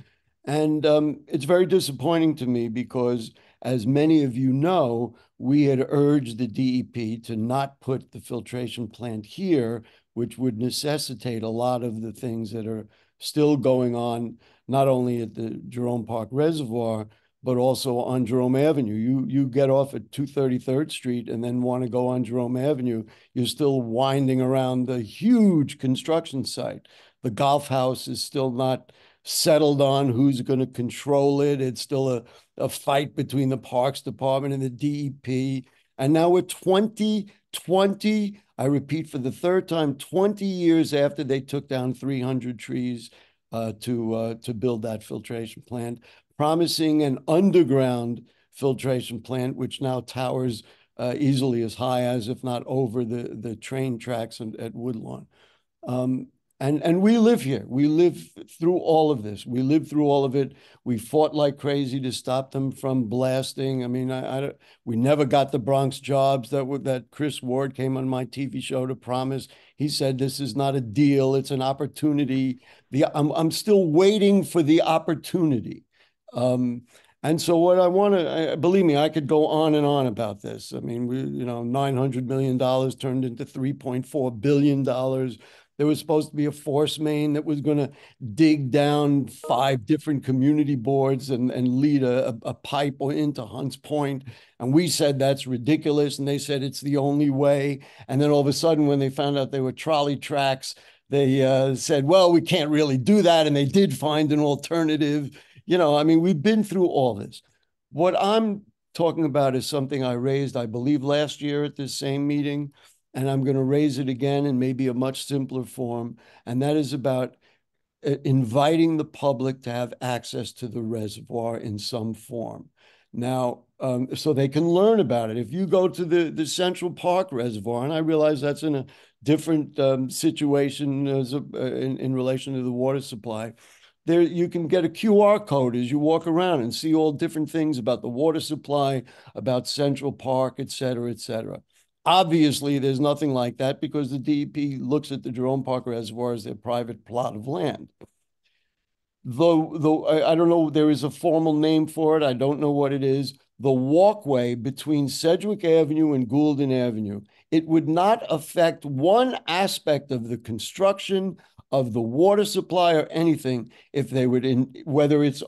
And it's very disappointing to me because, as many of you know, we had urged the DEP to not put the filtration plant here, which would necessitate a lot of the things that are still going on, not only at the Jerome Park Reservoir, but also on Jerome Avenue. You get off at 233rd Street and then want to go on Jerome Avenue, you're still winding around the huge construction site. The golf house is still not settled on who's going to control it. It's still a fight between the Parks Department and the DEP. And now we're 20, I repeat for the third time, 20 years after they took down 300 trees to build that filtration plant, promising an underground filtration plant, which now towers easily as high as, if not over, the train tracks at Woodlawn. And we live here. We live through all of this. We lived through all of it. We fought like crazy to stop them from blasting. I mean, we never got the Bronx jobs that Chris Ward came on my TV show to promise. He said, this is not a deal, it's an opportunity. I'm still waiting for the opportunity. And so what I want to, believe me, I could go on and on about this. I mean, $900 million turned into $3.4 billion. There was supposed to be a force main that was going to dig down 5 different community boards and lead a pipe into Hunts Point. And we said that's ridiculous. And they said it's the only way. And then all of a sudden, when they found out they were trolley tracks, they said, well, we can't really do that. And they did find an alternative. I mean, we've been through all this. What I'm talking about is something I raised, I believe, last year at this same meeting, and I'm going to raise it again in maybe a much simpler form, and that is about inviting the public to have access to the reservoir in some form. Now, so they can learn about it. If you go to the Central Park Reservoir, and I realize that's in a different situation in relation to the water supply, there you can get a QR code as you walk around and see all different things about the water supply, about Central Park, et cetera, et cetera. Obviously, there's nothing like that because the DEP looks at the Jerome Park Reservoir as their private plot of land. Though I don't know, there is a formal name for it. I don't know what it is. The walkway between Sedgwick Avenue and Goulden Avenue, it would not affect one aspect of the construction of the water supply or anything if they would, whether it's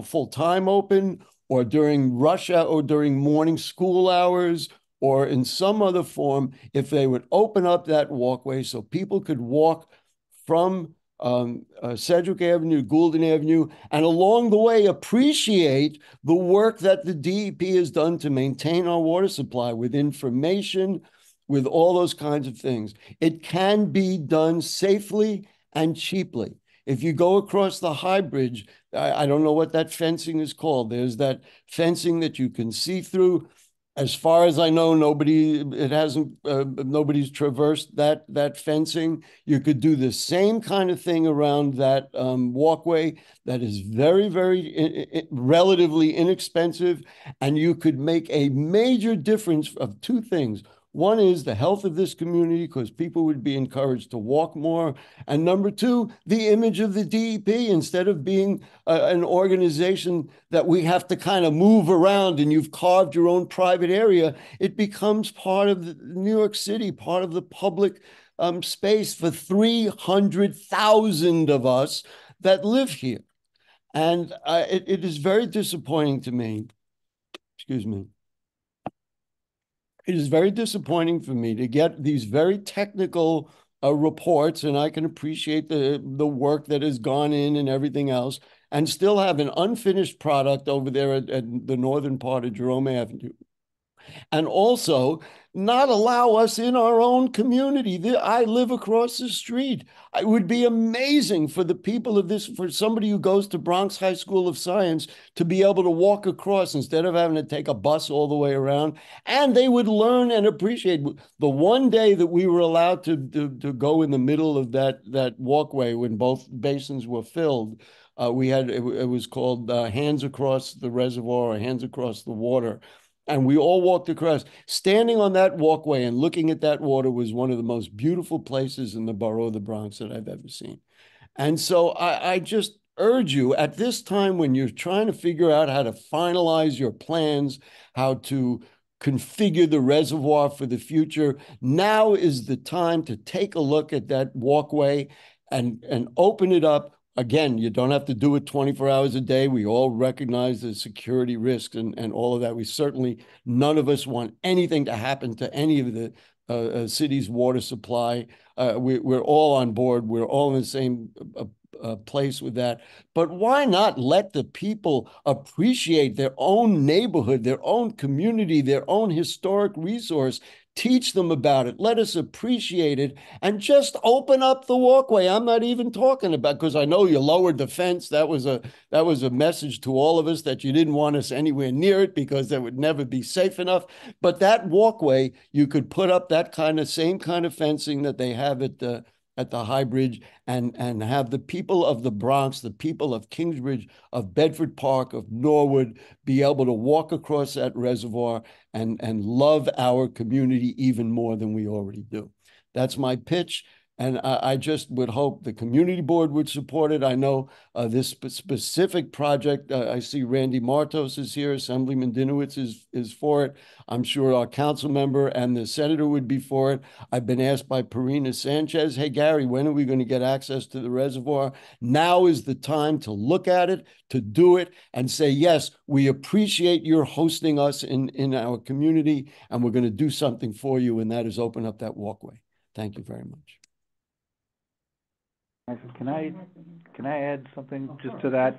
full-time open or during rush hour or during morning school hours or in some other form, if they would open up that walkway so people could walk from Sedgwick Avenue, Goulden Avenue, and along the way appreciate the work that the DEP has done to maintain our water supply with information, with all those kinds of things. It can be done safely and cheaply. If you go across the High Bridge, I don't know what that fencing is called. There's that fencing that you can see through. As far as I know, nobody's traversed that fencing. You could do the same kind of thing around that walkway that is very, very relatively inexpensive, and you could make a major difference of 2 things. One is the health of this community because people would be encouraged to walk more. And number 2, the image of the DEP, instead of being an organization that we have to kind of move around and you've carved your own private area, it becomes part of New York City, part of the public space for 300,000 of us that live here. And it is very disappointing to me. Excuse me. It is very disappointing for me to get these very technical reports, and I can appreciate the work that has gone in and everything else, and still have an unfinished product over there at the northern part of Jerome Avenue. And also not allow us in our own community. I live across the street. It would be amazing for the people of this, for somebody who goes to Bronx High School of Science to be able to walk across instead of having to take a bus all the way around. And they would learn and appreciate. The one day that we were allowed to go in the middle of that walkway when both basins were filled, it was called Hands Across the Reservoir or Hands Across the Water. And we all walked across. Standing on that walkway and looking at that water was one of the most beautiful places in the borough of the Bronx that I've ever seen. And so I just urge you at this time when you're trying to figure out how to finalize your plans, how to configure the reservoir for the future, now is the time to take a look at that walkway and open it up. Again, you don't have to do it 24 hours a day. We all recognize the security risks and all of that. None of us want anything to happen to any of the city's water supply. We're all on board. We're all in the same place with that. But why not let the people appreciate their own neighborhood, their own community, their own historic resource? Teach them about it. Let us appreciate it and just open up the walkway. I'm not even talking about, because I know you lowered the fence. That was a message to all of us that you didn't want us anywhere near it because that would never be safe enough. But that walkway, you could put up that same kind of fencing that they have at the High Bridge, and have the people of the Bronx, the people of Kingsbridge, of Bedford Park, of Norwood, be able to walk across that reservoir and love our community even more than we already do. That's my pitch. And I just would hope the community board would support it. I know this specific project, I see Randy Martos is here, Assemblyman Dinowitz is for it. I'm sure our council member and the senator would be for it. I've been asked by Perina Sanchez, hey, Gary, when are we going to get access to the reservoir? Now is the time to look at it, to do it, and say, yes, we appreciate your hosting us in our community, and we're going to do something for you, and that is open up that walkway. Thank you very much. Can I add something just to that?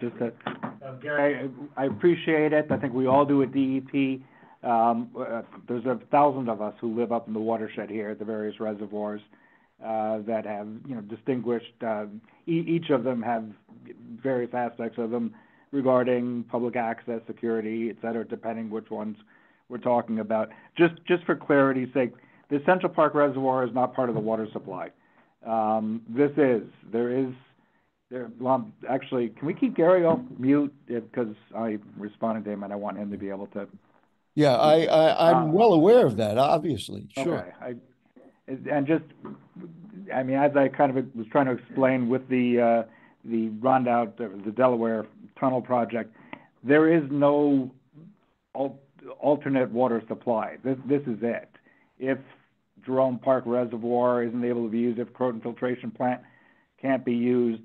Gary, I appreciate it. I think we all do at DEP. There's 1,000 of us who live up in the watershed here at the various reservoirs that have, distinguished. Each of them have various aspects of them regarding public access, security, et cetera, depending which ones we're talking about. Just for clarity's sake, the Central Park Reservoir is not part of the water supply. Actually, can we keep Gary off mute? Because I'm responding to him and I want him to be able to. Yeah, I'm well aware of that, obviously, sure. Okay, as I kind of was trying to explain with the Rondout, the Delaware Tunnel project, there is no alternate water supply. This is it. If Jerome Park Reservoir isn't able to be used, if Croton Filtration Plant can't be used,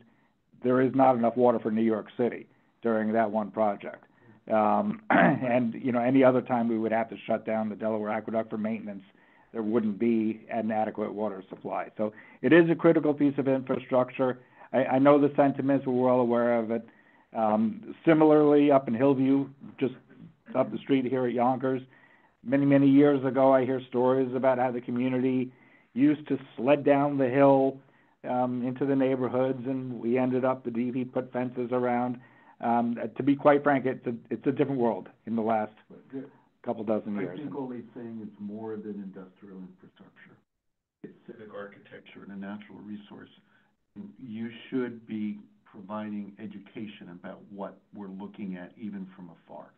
there is not enough water for New York City during that one project. And, any other time we would have to shut down the Delaware Aqueduct for maintenance, there wouldn't be an adequate water supply. So it is a critical piece of infrastructure. I know the sentiments, we're well aware of it. Similarly, up in Hillview, just up the street here at Yonkers, many years ago, I hear stories about how the community used to sled down the hill into the neighborhoods, and we ended up, the DEP put fences around. To be quite frank, it's a different world in the last couple dozen years. I think all he's saying is more than industrial infrastructure. It's civic architecture and a natural resource. You should be providing education about what we're looking at, even from afar.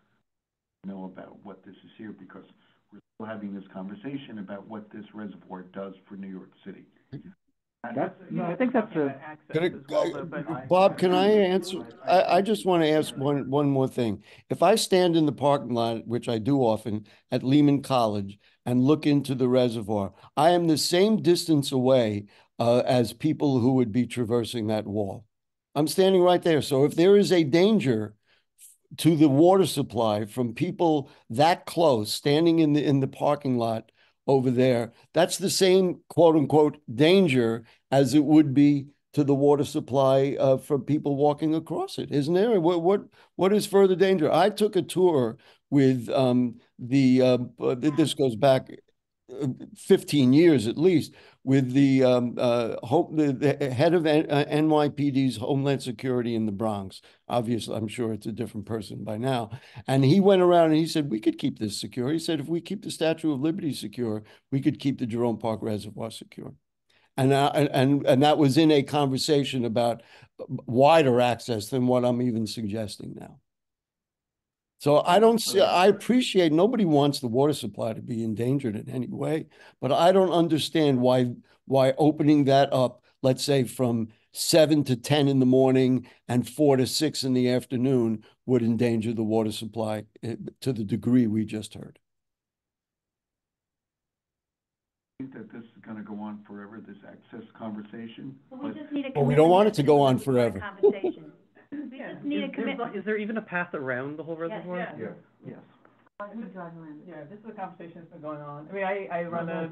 Know about what this is here, because we're still having this conversation about what this reservoir does for New York City. I think that's Bob, can I answer? I just want to ask one more thing. If I stand in the parking lot, which I do often, at Lehman College and look into the reservoir, I am the same distance away as people who would be traversing that wall. I'm standing right there. So if there is a danger to the water supply from people that close, standing in the parking lot over there, that's the same quote unquote danger as it would be to the water supply for people walking across it, isn't there? What is further danger? I took a tour with this goes back 15 years at least, with the head of NYPD's Homeland Security in the Bronx. Obviously, I'm sure it's a different person by now. And he went around and he said, we could keep this secure. He said, if we keep the Statue of Liberty secure, we could keep the Jerome Park Reservoir secure. And that was in a conversation about wider access than what I'm even suggesting now. So I appreciate, nobody wants the water supply to be endangered in any way, but I don't understand why opening that up, let's say from 7 to 10 in the morning and 4 to 6 in the afternoon, would endanger the water supply to the degree we just heard. I think that this is going to go on forever, this access conversation. Well, we just need a Well, we don't want it to go on forever. Conversation. We just need a commitment. Is there even a path around the whole reservoir? Yeah. Yes. Yeah, this is a conversation that's been going on. I mean, I run a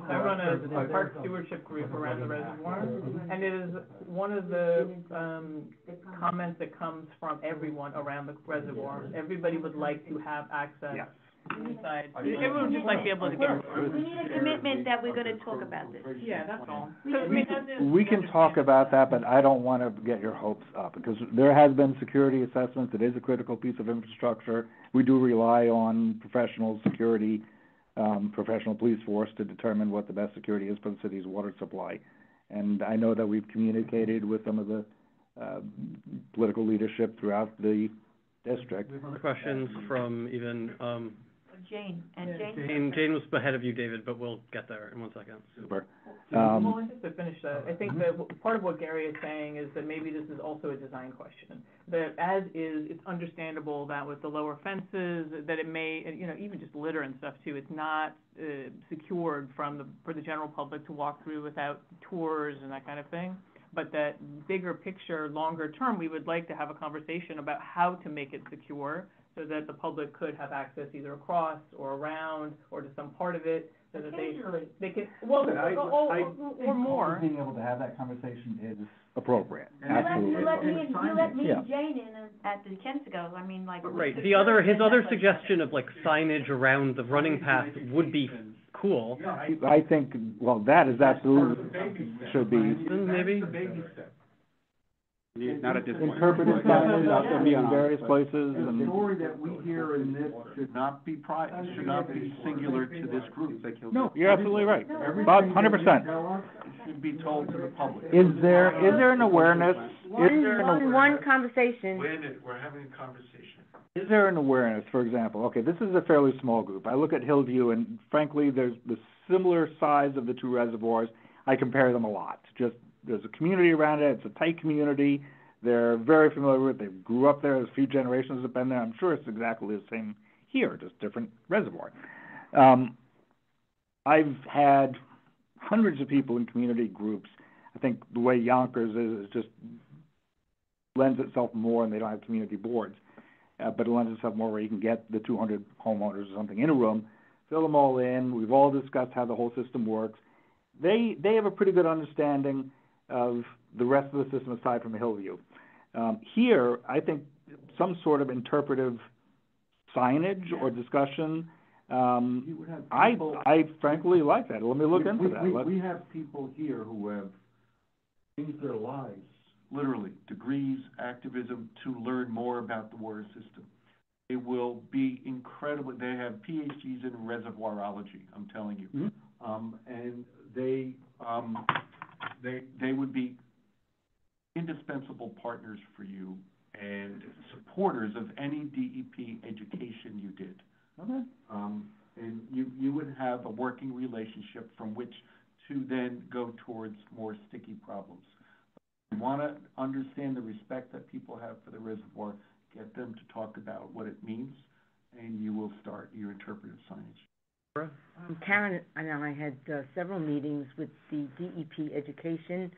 park stewardship group around the reservoir, and it is one of the, comments that comes from everyone around the reservoir. Everybody would like to have access inside. Everyone would just like to be able to get. We need a commitment that we're gonna talk about this. Yeah, that's all. 'Cause, I mean, as is- We can talk about that, but I don't want to get your hopes up, because there has been security assessments. It is a critical piece of infrastructure. We do rely on professional security, professional police force to determine what the best security is for the city's water supply. And I know that we've communicated with some of the, political leadership throughout the district. We have other questions from even, Jane, and Jane? Jane was ahead of you, David, but we'll get there in 1 second. Super. Well, and just to finish that, I think that part of what Gary is saying is that maybe this is also a design question. That as is, it's understandable that with the lower fences, that it may, you know, even just litter and stuff too, it's not secured for the general public to walk through without tours and that kind of thing. But that bigger picture, longer term, we would like to have a conversation about how to make it secure, so that the public could have access either across or around or to some part of it, so that they can, well, or more. Being able to have that conversation is appropriate, You absolutely. let me Yeah. and Jane in at the Kensigo, I mean, like. Right, his other suggestion of like signage around the running path would be cool. I think, well, that is absolutely, should be. Maybe? Not at this point. Interpretive signage out in various places The and. story that we hear in this should not be should not be singular to this group. No, you're absolutely right. Bob, 100%. It should be told to the public. Is there an awareness? One conversation. Wait a minute, we're having a conversation. Is there an awareness, for example, okay, this is a fairly small group. I look at Hillview and frankly, there's the similar size of the two reservoirs. I compare them a lot. Just, there's a community around it. It's a tight community. They're very familiar with it. They grew up there. There's a few generations have been there. I'm sure it's exactly the same here, just different reservoir. I've had hundreds of people in community groups. I think the way Yonkers is just lends itself more, and they don't have community boards. But it lends itself more where you can get the 200 homeowners or something in a room, fill them all in. We've all discussed how the whole system works. They have a pretty good understanding of the rest of the system aside from Hillview. Here, I think some sort of interpretive signage or discussion, I frankly like that. Let me look into that. We have people here who have changed their lives, literally, degrees, activism, to learn more about the water system. It will be incredible. They have PhDs in reservoirology, I'm telling you. Mm-hmm. And they would be indispensable partners for you and supporters of any DEP education you did. Okay. And you would have a working relationship from which to then go towards more sticky problems. You want to understand the respect that people have for the reservoir, get them to talk about what it means, and you will start your interpretive signage. Karen and I had several meetings with the DEP Education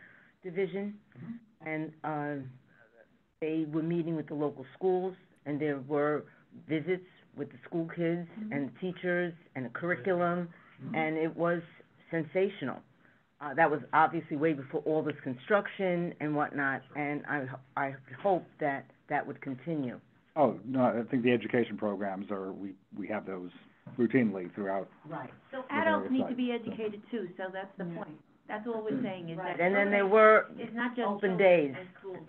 Division, and they were meeting with the local schools, and there were visits with the school kids and teachers and the curriculum, and it was sensational. That was obviously way before all this construction and whatnot, and I hope that would continue. Oh, no, I think the education programs we have those routinely throughout. Right. So adults need to be educated too, so that's the point. That's all we're saying is that. And then there were it's not just open days.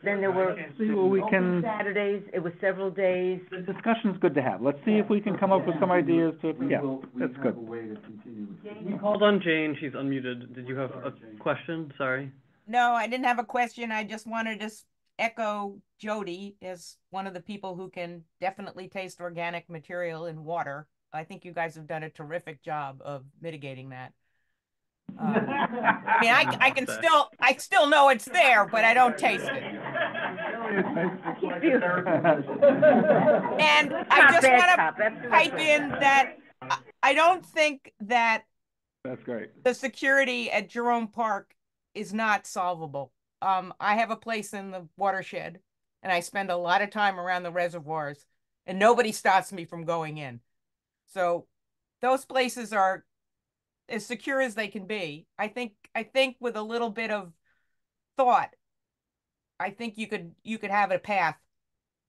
Then there were open Saturdays. It was several days. The discussion's good to have. Let's see if we can come up with some ideas to, that's good. We called on Jane. She's unmuted. Did you have a question? Sorry. No, I didn't have a question. I just wanted to echo Jody as one of the people who can definitely taste organic material in water. I think you guys have done a terrific job of mitigating that. I mean, I still know it's there, but I don't taste it. And I just want to pipe in that I don't think that that's great. The security at Jerome Park is not solvable. I have a place in the watershed, and I spend a lot of time around the reservoirs, and nobody stops me from going in. So those places are as secure as they can be. I think with a little bit of thought, I think you could have a path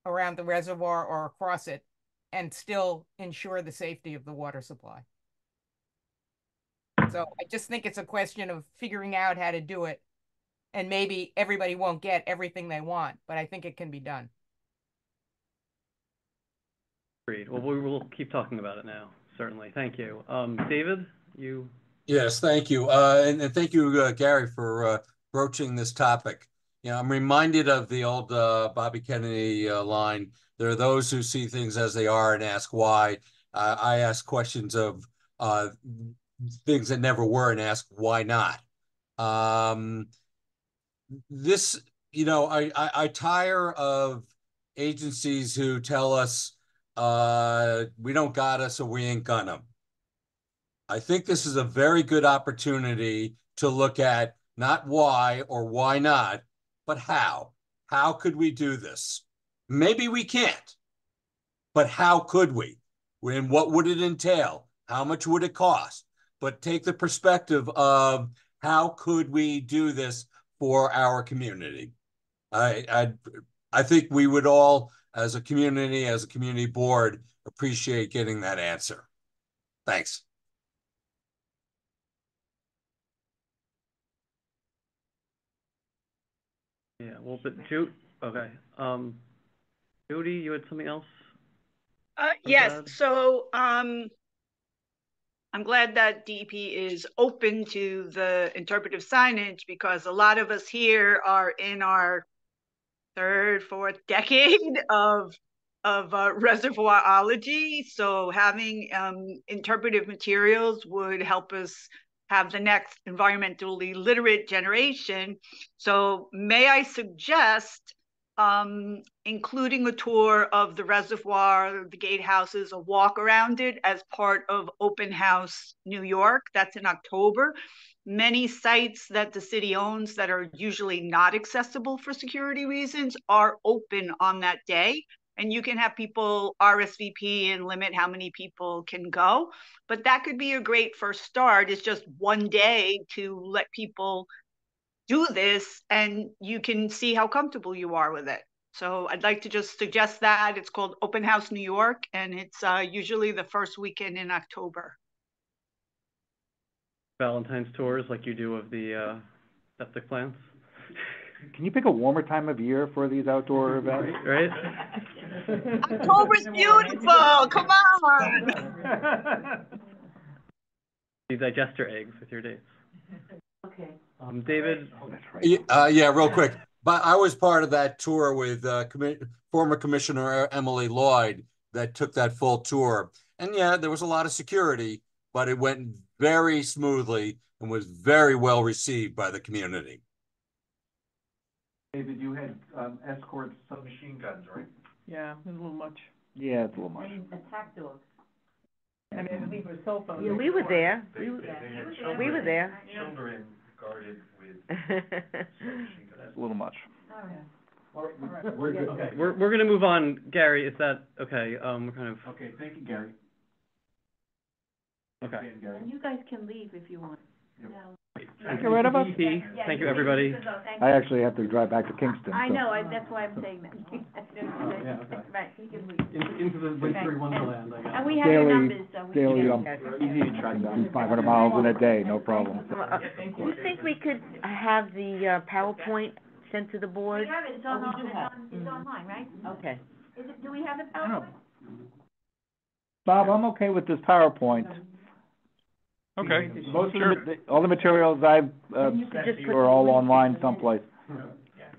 around the reservoir or across it and still ensure the safety of the water supply. So I just think it's a question of figuring out how to do it. And maybe everybody won't get everything they want, but I think it can be done. Agreed. Well, we will keep talking about it now, certainly. Thank you. David, you? Yes, thank you. And thank you, Gary, for broaching this topic. You know, I'm reminded of the old Bobby Kennedy line. There are those who see things as they are and ask why. I ask questions of things that never were and ask why not. This, you know, I tire of agencies who tell us we don't got us, so we ain't gonna. I think this is a very good opportunity to look at not why or why not, but how. How could we do this? Maybe we can't, but how could we? And what would it entail? How much would it cost? But take the perspective of how could we do this for our community? I think we would all, as a community board, appreciate getting that answer. Thanks. Yeah, well, but okay. Jody, you had something else? Yes, so I'm glad that DEP is open to the interpretive signage, because a lot of us here are in our third, fourth decade of reservoirology. So having interpretive materials would help us have the next environmentally literate generation. So may I suggest including a tour of the reservoir, the gatehouses, a walk around it as part of Open House New York. That's in October. Many sites that the city owns that are usually not accessible for security reasons are open on that day. And you can have people RSVP and limit how many people can go. But that could be a great first start. It's just one day to let people do this, and you can see how comfortable you are with it. So I'd like to just suggest that. It's called Open House New York, and it's usually the first weekend in October. Valentine's tours like you do of the septic plants? Can you pick a warmer time of year for these outdoor events? Right? October's beautiful, come on! You digest your eggs with your dates. Okay. David? Yeah, real quick. But I was part of that tour with former Commissioner Emily Lloyd that took that full tour. And yeah, there was a lot of security, but it went very smoothly and was very well received by the community. David, you had escorts, submachine guns, right? Yeah, it's a little much. Yeah, it's a little much. Attack dogs. And then leave a cell phone. Yeah, we were there. We were there. Children guarded with That's a little much. All right. We're good. Okay. We're going to move on. Gary, is that okay? We're kind of... Okay, thank you, Gary. Okay. And you guys can leave if you want. Yep. No. Thank you, DEP. Thank you, everybody. I actually have to drive back to Kingston. I so. know, that's why I'm saying that. Yeah, okay. Right, you can leave. Into the wintry wonderland, I guess. And we have your numbers, so we Daily, can. easy to track down, 500 miles in a day, no problem. Do you think we could have the PowerPoint sent to the board? We have it, it's online, right? Okay. Do we have it PowerPoint? Bob, I'm okay with this PowerPoint. Okay. Most of all the materials I've sent you are all online someplace.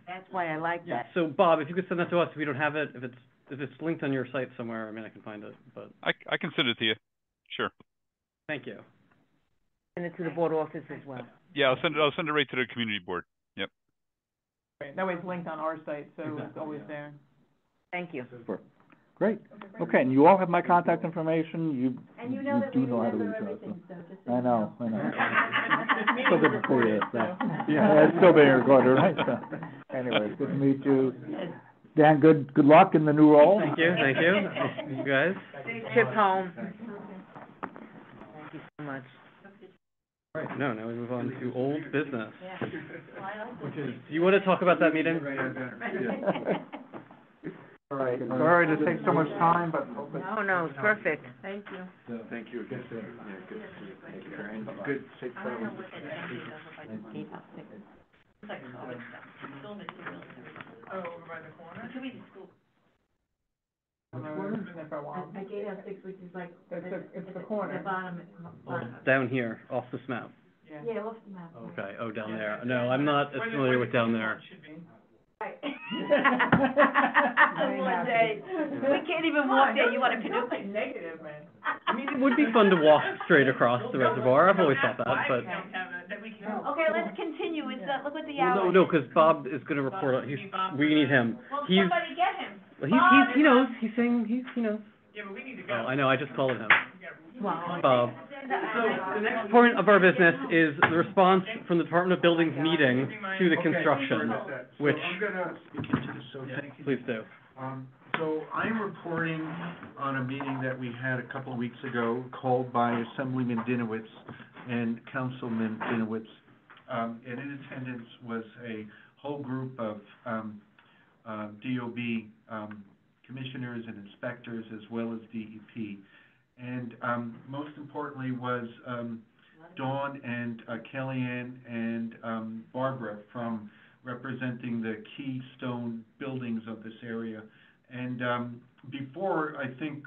That's why I like that. So, Bob, if you could send that to us, if we don't have it, if it's linked on your site somewhere, I mean, I can find it, but... I can send it to you. Sure. Thank you. Send it to the board office as well. Yeah, I'll send it right to the community board. Yep. Right, that way it's linked on our site, so it's always there. Thank you. Super. Great. Okay, and you all have my contact information. You do know how to reach out. everything, so just so I you know. Still Maybe good to see you. so. Yeah, it's still being recorded, right? So, anyway, good to meet you. Dan, good luck in the new role. Thank you. You guys. Trip home. All right, no, now we move on to old business. Yeah. Well, I like Which is, do you want to talk about that meeting? All right, sorry to take so much time, but. No, it's perfect. Thank you. So, thank you again. Yeah, good. Thank you, Karen. Good, safe I don't know travels. what that thing is, like 8 by 6. It's like solid stuff, still materials and everything. Oh, over by the corner? It could be the school. I've been there for a while. At 8 by 6, which is like. It's the corner. The bottom. Down here, off this map. Yeah, off the map. Okay, oh, down there. No, I'm not as familiar with down there. Right. One day, we can't even walk there, you want a canoe? Negative, man. I mean, it would be fun to walk straight across the reservoir. I've always thought that, but. Okay, let's continue, look what the Well, hour no, is. because Bob is gonna report, we need him. Well, He's, somebody get him. well, Bob he is knows, on- he's saying, he knows. Yeah, but we need to go. Oh, I know, I just called him. Wow. Bob. So the next point of our business is the response from the Department of Buildings meeting to the construction, which, I'm gonna speak into this, so thank you. please do. So I'm reporting on a meeting that we had a couple of weeks ago called by Assemblyman Dinowitz and Councilman Dinowitz. And in attendance was a whole group of, DOB, commissioners and inspectors as well as DEP. And, most importantly was, Dawn and, Kellyanne and, Barbara from representing the keystone buildings of this area. And before, I think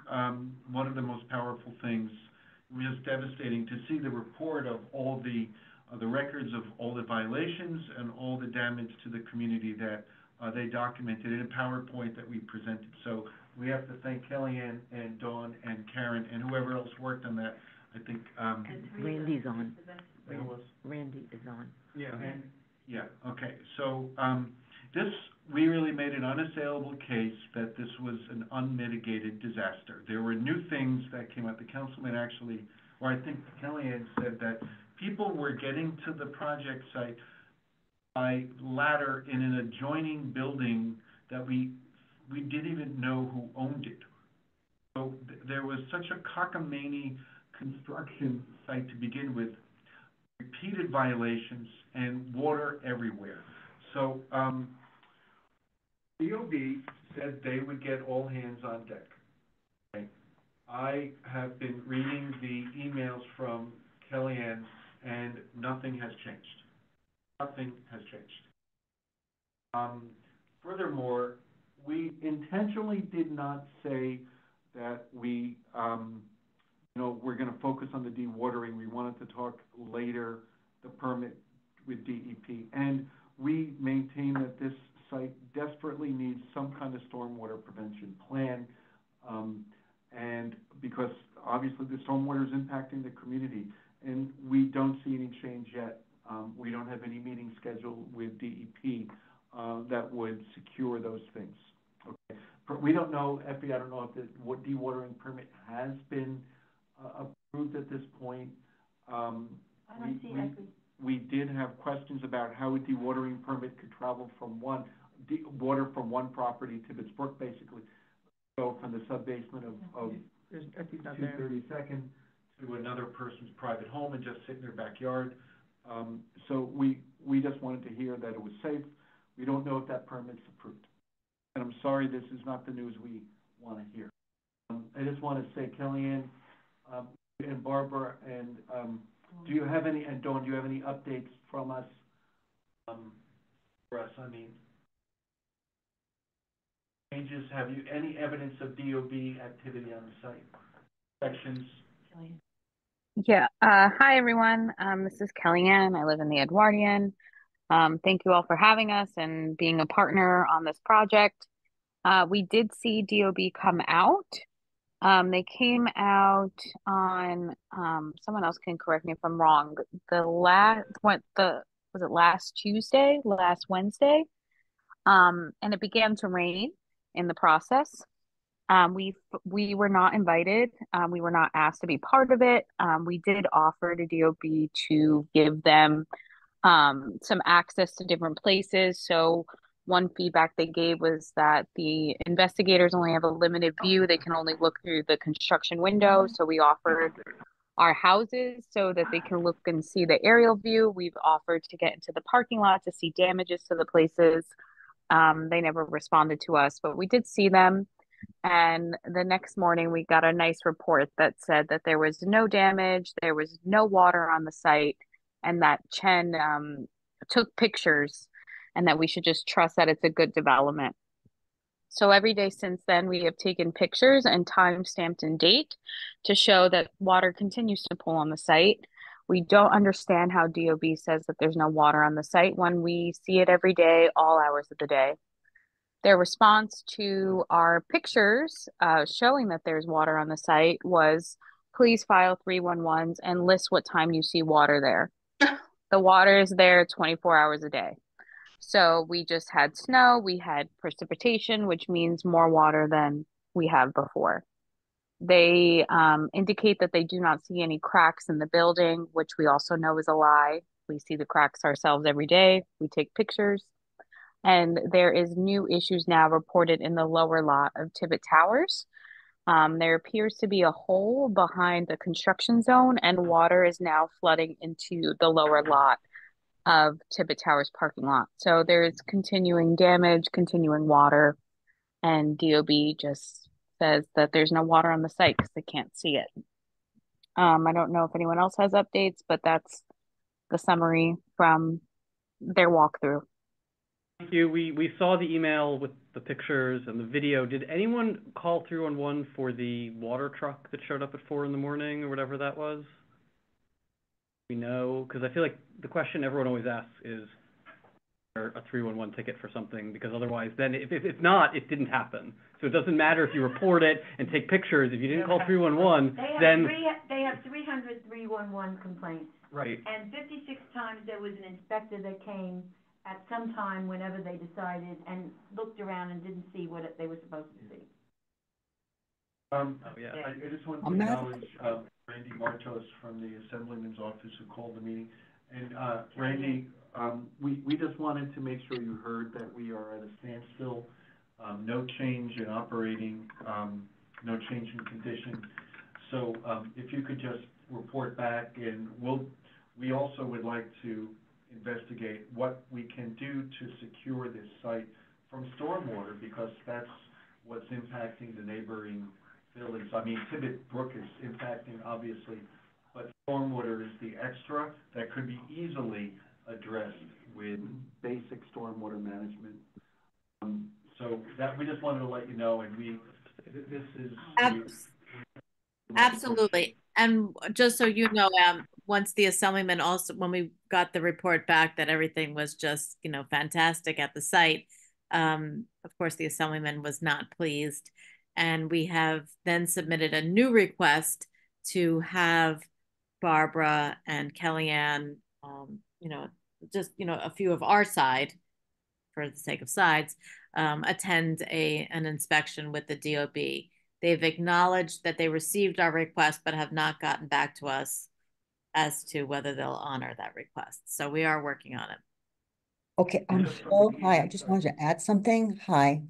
one of the most powerful things, it was just devastating to see the report of all the records of all the violations and all the damage to the community that they documented in a PowerPoint that we presented. So we have to thank Kellyanne and Dawn and Karen and whoever else worked on that. I think Randy's on. Who was? Randy is on. Yeah, yeah, okay, so, this, we really made an unassailable case that this was an unmitigated disaster. There were new things that came out, the councilman actually, or I think Kellyanne said that people were getting to the project site by ladder in an adjoining building that we didn't even know who owned it. So there was such a cockamamie construction site to begin with, repeated violations and water everywhere. So, DOB said they would get all hands on deck. Okay. I have been reading the emails from Kellyanne and nothing has changed. Nothing has changed. Furthermore, we intentionally did not say that we, we're gonna focus on the dewatering. We wanted to talk later, the permit with DEP. And we maintain that this site desperately needs some kind of stormwater prevention plan. And because obviously the stormwater is impacting the community and we don't see any change yet. We don't have any meetings scheduled with DEP, that would secure those things. Okay. We don't know, Effie, I don't know if what dewatering permit has been, approved at this point. I don't see that. We did have questions about how a dewatering permit could travel from water from one property to its brook, basically, go from the sub-basement of 232nd to another person's private home and just sit in their backyard. So we just wanted to hear that it was safe. We don't know if that permit's approved. And I'm sorry this is not the news we want to hear. I just want to say, Kellyanne, and Barbara, and do you have any, and Dawn, do you have any updates from us, for us, I mean, changes, have you any evidence of DOB activity on the site? Sections? Yeah, hi everyone. This is Kellyanne. I live in the Edwardian. Thank you all for having us and being a partner on this project. We did see DOB come out. They came out on, someone else can correct me if I'm wrong, was it last Tuesday, last Wednesday? And it began to rain in the process. We were not invited. We were not asked to be part of it. We did offer to DOB to give them some access to different places. So one feedback they gave was that the investigators only have a limited view. They can only look through the construction window. So we offered our houses so that they can look and see the aerial view. We've offered to get into the parking lot to see damages to the places. They never responded to us, but we did see them. And the next morning, we got a nice report that said that there was no damage, there was no water on the site, and that Chen took pictures and that we should just trust that it's a good development. So every day since then, we have taken pictures and time stamped and date to show that water continues to pool on the site. We don't understand how DOB says that there's no water on the site when we see it every day, all hours of the day. Their response to our pictures showing that there's water on the site was, please file 311s and list what time you see water there. The water is there 24 hours a day. So we just had snow, we had precipitation, which means more water than we have before. They indicate that they do not see any cracks in the building, which we also know is a lie. We see the cracks ourselves every day. We take pictures. And there is new issues now reported in the lower lot of Tibbet Towers. There appears to be a hole behind the construction zone, and water is now flooding into the lower lot of Tibbet Towers parking lot. So there's continuing damage, continuing water, and DOB just says that there's no water on the site because they can't see it. I don't know if anyone else has updates, but that's the summary from their walkthrough. Thank you. We saw the email with the pictures and the video. Did anyone call 311 for the water truck that showed up at 4 in the morning or whatever that was? We know, because I feel like the question everyone always asks is, there a 311 ticket for something? Because otherwise, then if not, it didn't happen. So it doesn't matter if you report it and take pictures. If you didn't call 311, then They have 300 311 complaints. right. And 56 times there was an inspector that came at some time whenever they decided and looked around and didn't see what they were supposed to see. I just want to acknowledge Randy Martos from the Assemblyman's office who called the meeting. And Randy, we just wanted to make sure you heard that we are at a standstill, no change in operating, no change in condition. So if you could just report back, and we also would like to investigate what we can do to secure this site from stormwater, because that's what's impacting the neighboring buildings. I mean, Tibbet Brook is impacting, obviously, but stormwater is the extra that could be easily addressed with basic stormwater management. So that we just wanted to let you know, and this is absolutely. And just so you know, once the assemblyman also, when we got the report back that everything was just, fantastic at the site, of course, the assemblyman was not pleased. And we have then submitted a new request to have Barbara and Kellyanne, just, a few of our side, for the sake of sides, attend an inspection with the DOB. They've acknowledged that they received our request, but have not gotten back to us as to whether they'll honor that request. So we are working on it. Okay, hi, I just wanted to add something. Hi,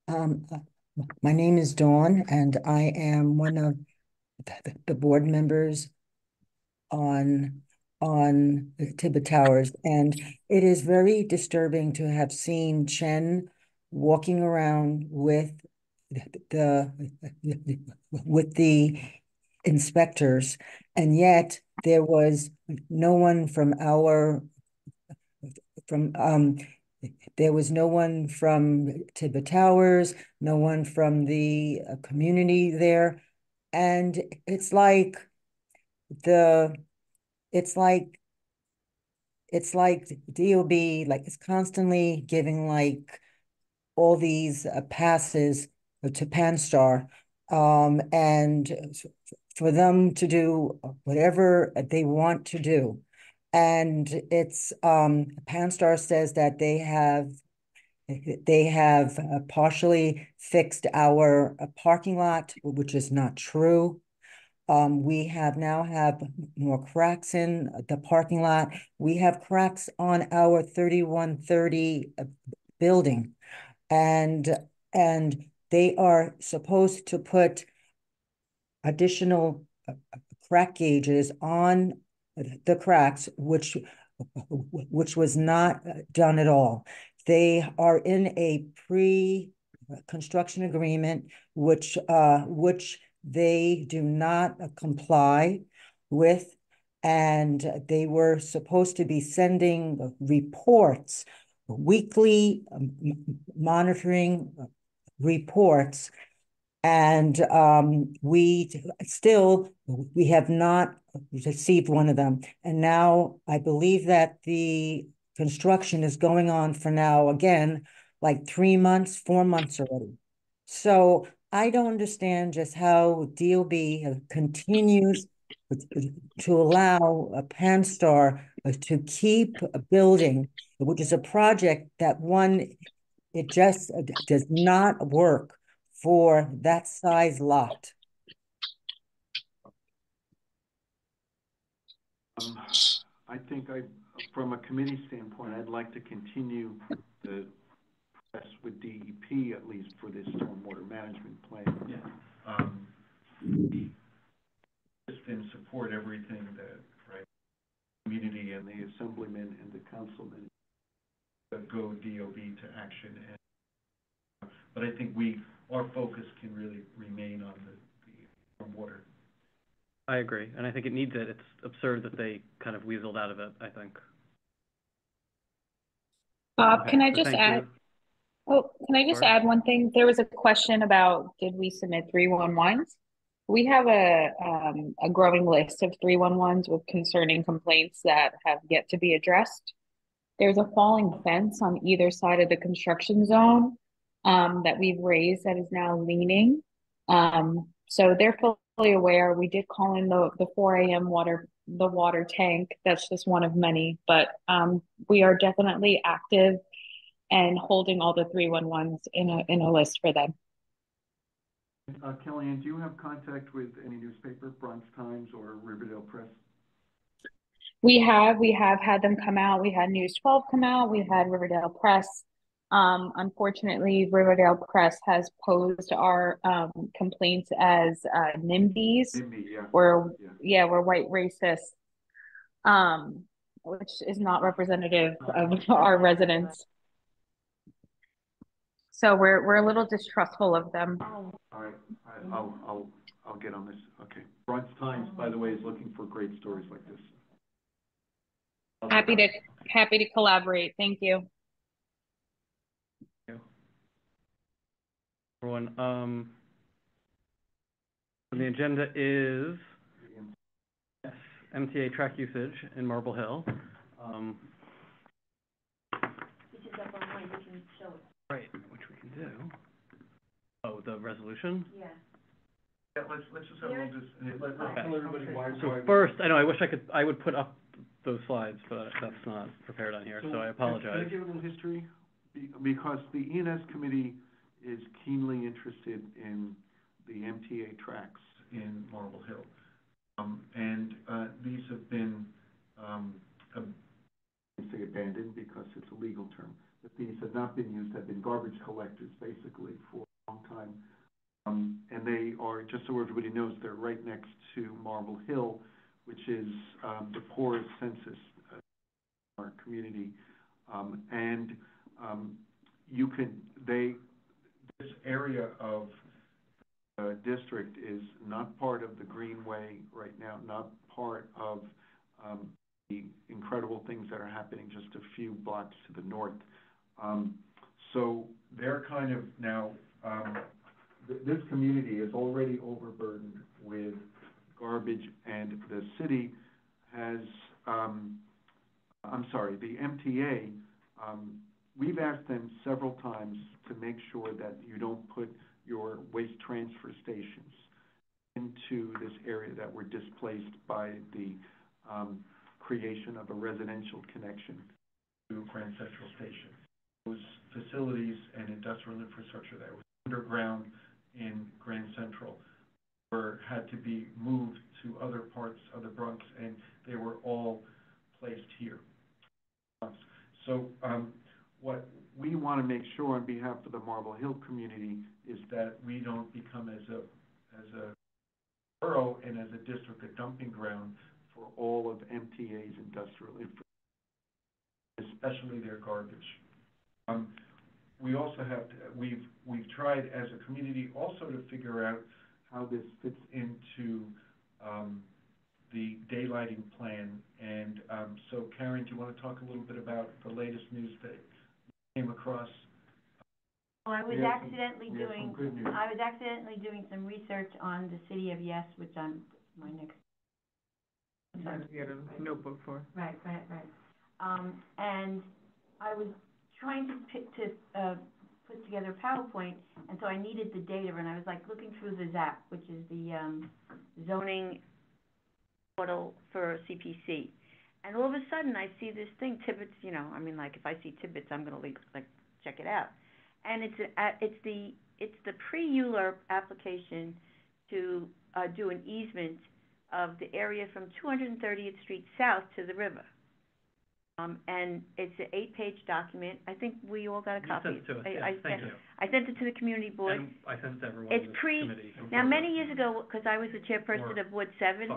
my name is Dawn, and I am one of the board members on the Tibbet Towers, and it is very disturbing to have seen Chen walking around with the inspectors, and yet there was no one from there was no one from Tibbet Towers, no one from the community there, and it's like DOB is constantly giving all these passes to Panstar, and for them to do whatever they want to do. And it's Panstar says that they have partially fixed our parking lot, which is not true. We now have more cracks in the parking lot. We have cracks on our 3130 building, and they are supposed to put additional crack gauges on the cracks, which was not done at all. They are in a pre-construction agreement, which they do not comply with, and they were supposed to be sending reports, weekly monitoring reports, and we have not received one of them. And now I believe that the construction is going on for now, again, like 3 months, 4 months already. So I don't understand just how DOB continues to allow a Panstar to keep building, which is a project that it just does not work for that size lot. I think from a committee standpoint, I'd like to continue the press with DEP, at least for this stormwater management plan. Yeah. Just in support everything that, right, community and the assemblymen and the councilmen go DOB to action. But I think our focus can really remain on the stormwater. I agree, and I think it needs it. It's absurd that they kind of weaseled out of it, I think. Bob, Okay, can I so just thank add? you. Oh, can I just Sure. add one thing? There was a question about, did we submit 311s? We have a growing list of 311s with concerning complaints that have yet to be addressed. There's a falling fence on either side of the construction zone that we've raised that is now leaning. So they're fully aware. We did call in the 4 a.m. the water tank. That's just one of many, but we are definitely active and holding all the 311s in a list for them. Kellyanne, do you have contact with any newspaper, Bronx Times or Riverdale Press? We have had them come out. We had News 12 come out. We had Riverdale Press. Unfortunately, Riverdale Press has posed our complaints as NIMBYs. NIMBY, yeah. We're white racists, which is not representative of our residents. So we're a little distrustful of them. All right, I'll get on this. Okay. Bronx Times, by the way, is looking for great stories like this. Happy to collaborate. Thank you. Thank you. Everyone, the agenda is MTA track usage in Marble Hill. Which is up online, we can show it. Right, which we can do. Oh, the resolution? Yeah. Yeah, let's just have a little let's tell everybody why. So first, I wish I would put up those slides, but that's not prepared on here, so I apologize. Can I give a little history? Because the E&S committee is keenly interested in the MTA tracks in Marble Hill. These have been, I say abandoned because it's a legal term, but these have not been used, have been garbage collectors basically for a long time. And they are, just so everybody knows, they're right next to Marble Hill, which is the poorest census in our community. This area of district is not part of the Greenway right now, not part of the incredible things that are happening just a few blocks to the north. So they're kind of now, this community is already overburdened with garbage, and the city has, the MTA, we've asked them several times to make sure that you don't put your waste transfer stations into this area that were displaced by the creation of a residential connection to Grand Central Station. Those facilities and industrial infrastructure that was underground in Grand Central had to be moved to other parts of the Bronx, and they were all placed here. So what we want to make sure on behalf of the Marble Hill community is that we don't become as a borough and as a district the dumping ground for all of MTA's industrial infrastructure, especially their garbage. We also have to, we've tried as a community also to figure out how this fits into the daylighting plan. And so Karen, do you want to talk a little bit about the latest news that came across? Well, I was accidentally doing some research on the city of Yes, which I'm my next. Trying to get a notebook for. Right. And I was trying to put together a PowerPoint, and so I needed the data, and I was like looking through the ZAP, which is the zoning portal for CPC, and all of a sudden I see this thing, Tibbetts. You know, I mean, like if I see Tibbetts, I'm gonna check it out, and it's the pre-ULURP application to do an easement of the area from 230th Street south to the river. And it's an 8-page document. I think we all got a copy. You sent it to us, yes, thank you. I sent it to the community board. And I sent it to everyone It's in this committee. now, many years ago, because I was the chairperson of Ward 7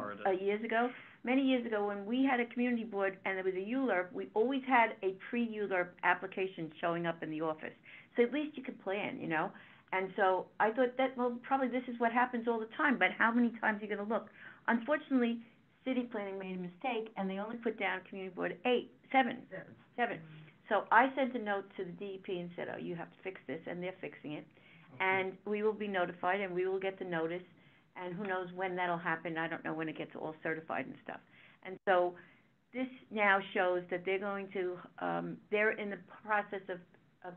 years ago, many years ago, when we had a community board and there was a ULURP, we always had a pre-ULURP application showing up in the office. So at least you could plan, you know? And so I thought that, well, probably this is what happens all the time, but how many times are you going to look? Unfortunately, city planning made a mistake, and they only put down community board 7. So I sent a note to the DEP and said, oh, you have to fix this, and they're fixing it. And we will be notified, and we will get the notice, and who knows when that'll happen. I don't know when it gets all certified and stuff. And so this now shows that they're going to, they're in the process of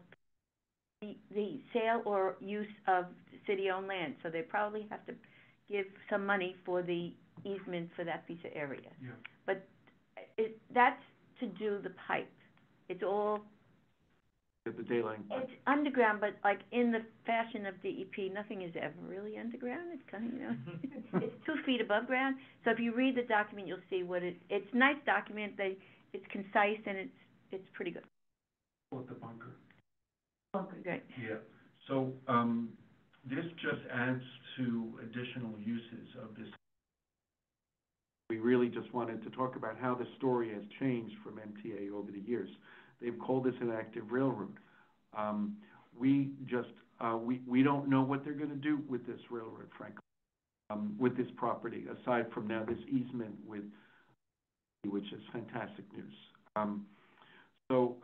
the sale or use of city-owned land. So they probably have to give some money for the easement for that piece of area. Yeah. But that's to do the pipe. It's all, The daylighting plan. it's underground, but like in the fashion of DEP, nothing is ever really underground. It's kind of, you know, it's 2 feet above ground. So if you read the document, you'll see what it's a nice document. It's concise and it's pretty good. Call it the bunker. Okay, great. Yeah. So this just adds to additional uses of this. We really just wanted to talk about how the story has changed from MTA over the years. They've called this an active railroad. We don't know what they're going to do with this railroad, frankly, with this property, aside from now this easement with, which is fantastic news. So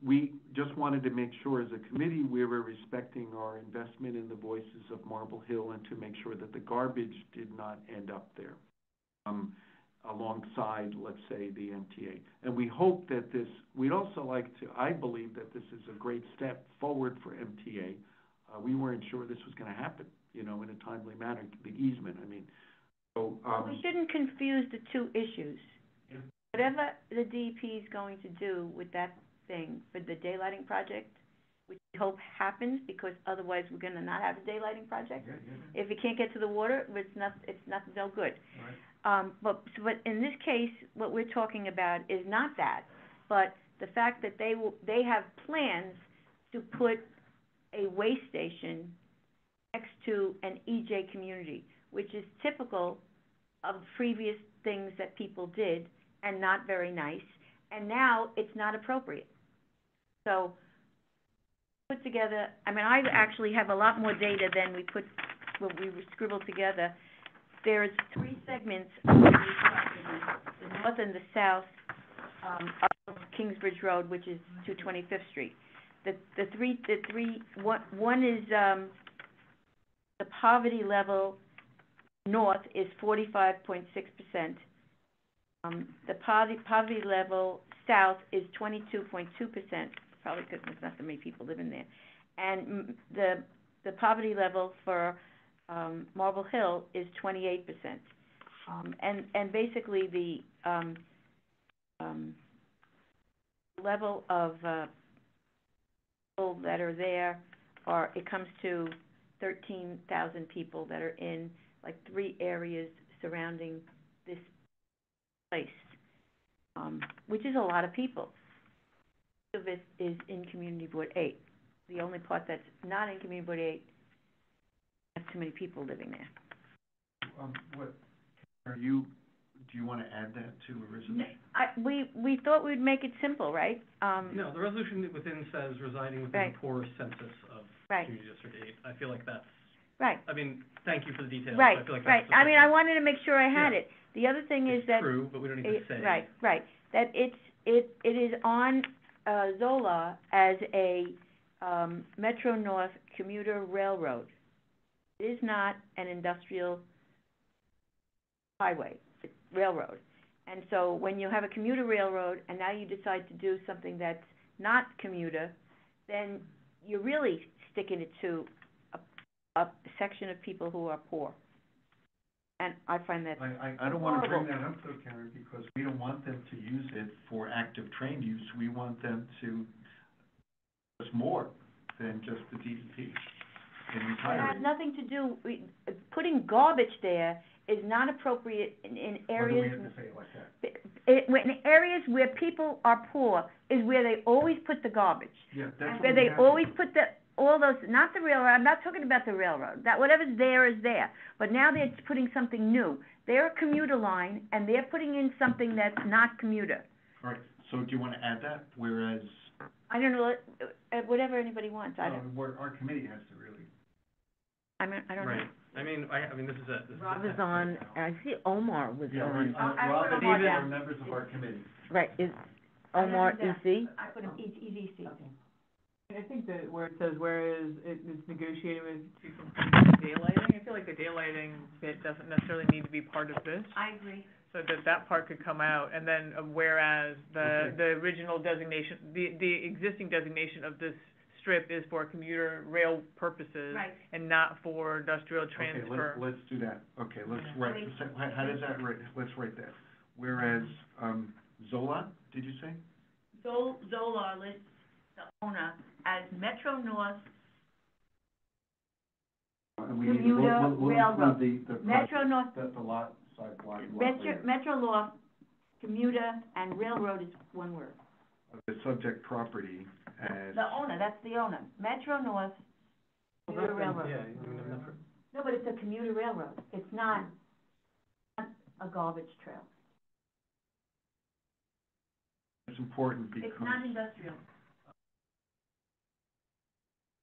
we just wanted to make sure as a committee we were respecting our investment in the voices of Marble Hill and to make sure that the garbage did not end up there. Alongside, let's say, the MTA. And we hope that this, we'd also like to, I believe that this is a great step forward for MTA. We weren't sure this was going to happen, you know, in a timely manner, the easement, I mean. So, we shouldn't confuse the two issues. Yeah. Whatever the DEP is going to do with that thing for the daylighting project, which we hope happens, because otherwise we're going to not have a daylighting project. Yeah. If you can't get to the water, it's no good. Right. But in this case, what we're talking about is not that, but the fact that they have plans to put a waste station next to an EJ community, which is typical of previous things that people did and not very nice, and now it's not appropriate. So put together, I mean, I actually have a lot more data than what we scribbled together. There's 3 segments of the north and the south of Kingsbridge Road, which is 225th Street. One is the poverty level north is 45.6%. The poverty level south is 22.2%, probably because there's not so many people living there. And the poverty level for Marble Hill is 28%. And basically the level of people that are there it comes to 13,000 people that are in like 3 areas surrounding this place, which is a lot of people. Most of it is in Community Board 8. The only part that's not in Community Board 8, too many people living there. What do you wanna add that to a resolution? We thought we'd make it simple, right? No, the resolution within says residing within Right. the poorest census of Right. Community District 8. I feel like that's, Right. I mean, thank you for the details. Right, I feel like right. that's I mean, I sufficient. wanted to make sure I had Yeah. it. The other thing is It's that. true, but we don't need to say. Right, right. That it is on, Zola as a, Metro North commuter railroad. It is not an industrial highway, it's railroad. And so when you have a commuter railroad and now you decide to do something that's not commuter, then you're really sticking it to a section of people who are poor. And I find that I don't wanna bring horrible. that up though, Karen, because we don't want them to use it for active train use. We want them to, there's more than just the DEP. And It retire has it. nothing to do, putting garbage there is not appropriate in Why do we areas. have to say it like that? When areas where people are poor is where they always put the garbage. Yeah, that's Where what they we have. always put all those, not the railroad, I'm not talking about the railroad, that whatever's there is there. But now they're putting something new. They're a commuter line and they're putting in something that's not commuter. All right, so do you wanna add that, whereas, I don't know, whatever anybody wants, I don't, where our committee has to really. I don't know. Right. I mean, this is a. Rob is on, I see Omar was Yeah, on. Rob and Omar David down. are members of our committee. Right, is I have Omar him down. EC? I put him EC. I think that where it says, whereas it's negotiated with to complete daylighting, I feel like the daylighting bit doesn't necessarily need to be part of this. I agree. So that part could come out, and then whereas the original designation, the existing designation of this strip is for commuter rail purposes. Right. And not for industrial transfer. Okay, let's do that. Okay, let's write, how does that write, let's write that. Whereas, Zola, did you say? Zola lists the owner as Metro North And we need to- Commuter we'll railroad. include the Metro North, the lot, sidewalk. Metro North commuter and railroad is one word. The subject property as. The owner, that's the owner. Metro North commuter railroad. Yeah, I mean, I'm not. No, but it's a commuter railroad. It's not a garbage trail. It's important because. It's not industrial.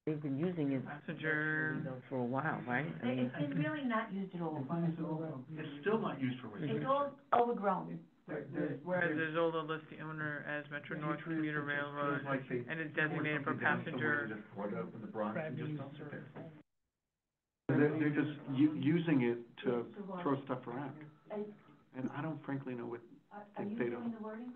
They've been using it Passenger. for a while, right? I mean, It's really not used at all. It's still not used for It's residential. all overgrown. Whereas the Zola lists the owner as Metro North Commuter Railroad, Like they and is designated for pour something down somewhere passenger. and just pour it up in the Bronx and just dump it there. They're just using it to throw stuff around. And I don't frankly know what, Are you they doing don't. the wording?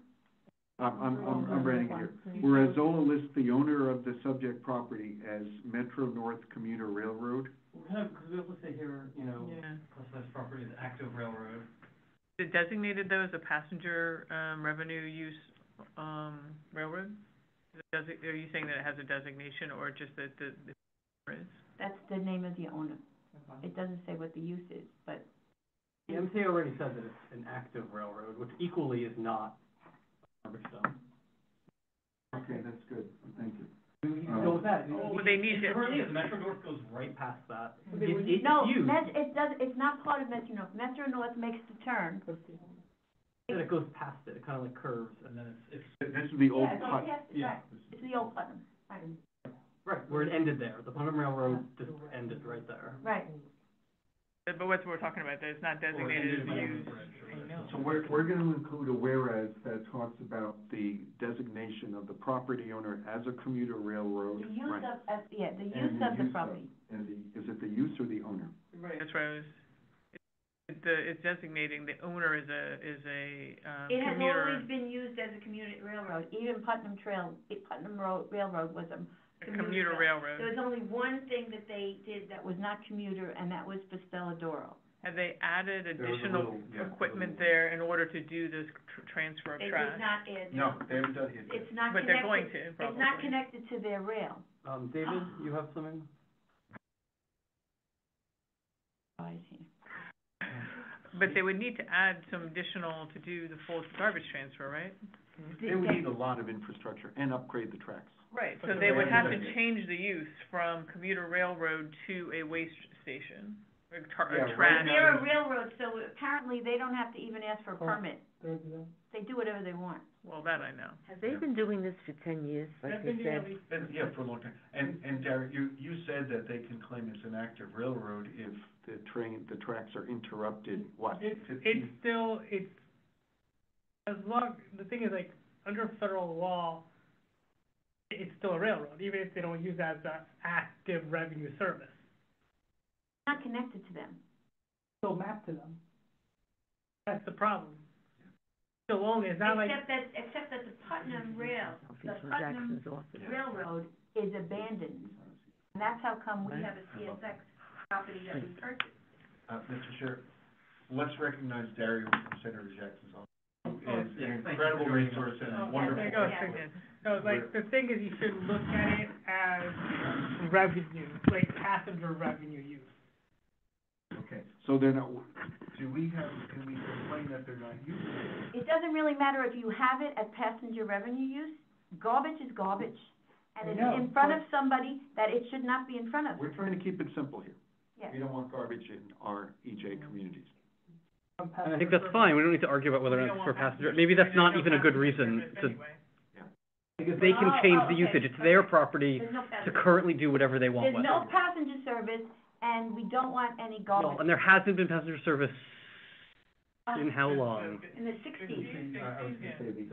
I'm writing it here. Whereas Zola lists the owner of the subject property as Metro North Commuter Railroad. Because we also say here, Yeah. plus property is active railroad. Is it designated though as a passenger, revenue use, railroad? Are you saying that it has a designation or just that the is? That's the name of the owner. It doesn't say what the use is, but. The MTA already said that it's an active railroad, which equally is not garbage dump. Okay, that's good, thank you. So with that, Well, they need to. it currently is, Metro North goes right past that. No, It's it's not part of Metro North. Metro North makes the turn. then it goes past it, it kind of like curves, and then it's. This is the old Yeah, Put. Yeah. It's the old Putnam, right. Right, where it ended there, the Putnam Railroad just ended right there. Right. But what we're talking about, that it's not designated as use. So we're gonna include a whereas that talks about the designation of the property owner as a commuter railroad. The use Right. of, the And use of the property. And is it the use or the owner? Right. That's where I was, it's designating the owner as a, It has commuter. always been used as a commuter railroad. Even Putnam Railroad was A commuter railroad. There was only one thing that they did that was not commuter, and that was for Stelladoro. Have they added was a additional little- yeah, equipment there in order to do this transfer of They trash? did not add. No, they haven't done it yet. It's not But connected. they're going to, probably. It's not connected to their rail. David, you have something? But they would need to add some additional to do the full garbage transfer, right? They would need a lot of infrastructure and upgrade the tracks. Right, so they would have to change the use from commuter railroad to a waste station. trash. They're a railroad, so apparently they don't have to even ask for a permit. They do whatever they want. Well, that I know. Have they been doing this for 10 years, like they said? Yeah, for a long time. And Derek, you said that they can claim it's an active railroad if the tracks are interrupted, what? It's still, as long, the thing is, like, under federal law, it's still a railroad, even if they don't use it as an active revenue service. Not connected to them. Still mapped to them. That's the problem. So long, it's not like. Except that the Putnam Railroad is abandoned. And that's how come we have a CSX property that we purchased. Mr. Chair, let's recognize Dario from Senator Jackson's office. It's an incredible resource and wonderful. So, like, the thing is, you should look at it as revenue, like passenger revenue use. Okay, so they're not, can we complain that they're not using it? It doesn't really matter if you have it as passenger revenue use. Garbage is garbage. And it's in front of somebody that it should not be in front of. We're trying to keep it simple here. Yes. We don't want garbage in our EJ communities. And I think that's fine. We don't need to argue about whether or not it's for passenger. Maybe that's not even a good reason to, because they can change the usage. It's their property to currently do whatever they want with There's it. no passenger service, and we don't want any garbage. No, and there hasn't been passenger service in how long? In the sixties.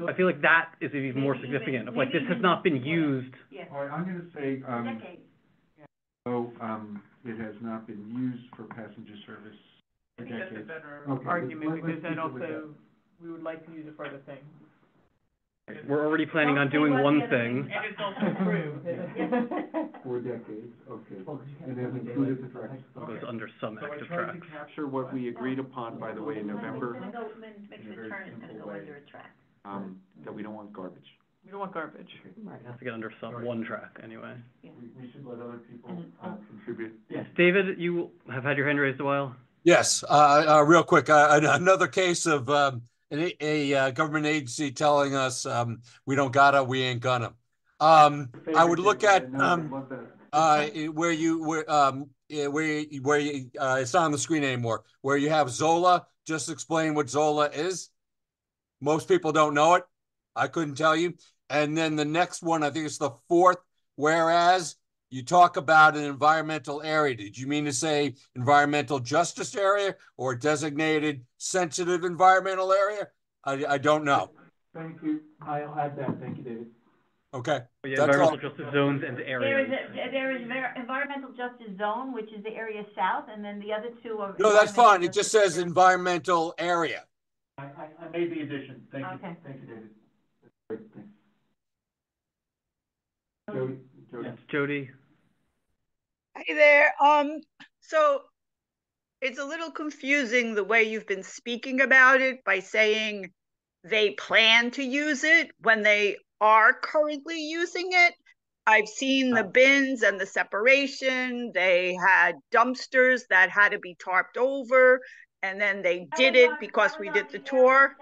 I feel like that is even more significant, of like, this has not been used. All right, I'm gonna say, Decades. so, it has not been used for passenger service I for think that's a decades. better Okay, argument, let's because keep then it with also, we would like to use it for other things. We're already planning on doing one thing. And it's also true. 4 decades, okay. And then included the tracks. Goes under some So I active tried tracks. to capture what we agreed upon, by the way, in November, It's gonna go, makes in a the very turn, it's gonna simple go way. under a track. That we don't want garbage. We don't want garbage. It has to get under some, one track, anyway. We should let other people, contribute. Yes, David, you have had your hand raised a while? Yes, real quick, another case of a government agency telling us we don't gotta, we ain't gonna. I would look at where it's not on the screen anymore. Where you have Zola, just explain what Zola is. Most people don't know it. I couldn't tell you. And then the next one, I think it's the fourth. Whereas you talk about an environmental area. Did you mean to say environmental justice area or designated sensitive environmental area? I don't know. Thank you. I'll add that. Thank you, David. Okay. Yeah, environmental justice zones and areas. There is environmental justice zone, which is the area south, and then the other two are. No, that's fine. It just says environmental area. I made the addition. Thank you. Okay. Thank you, David. Great, thanks. Jody. Yes, Jody. Hey there. So it's a little confusing the way you've been speaking about it by saying they plan to use it when they are currently using it. I've seen the bins and the separation. They had dumpsters that had to be tarped over, and then they did it because we did the tour.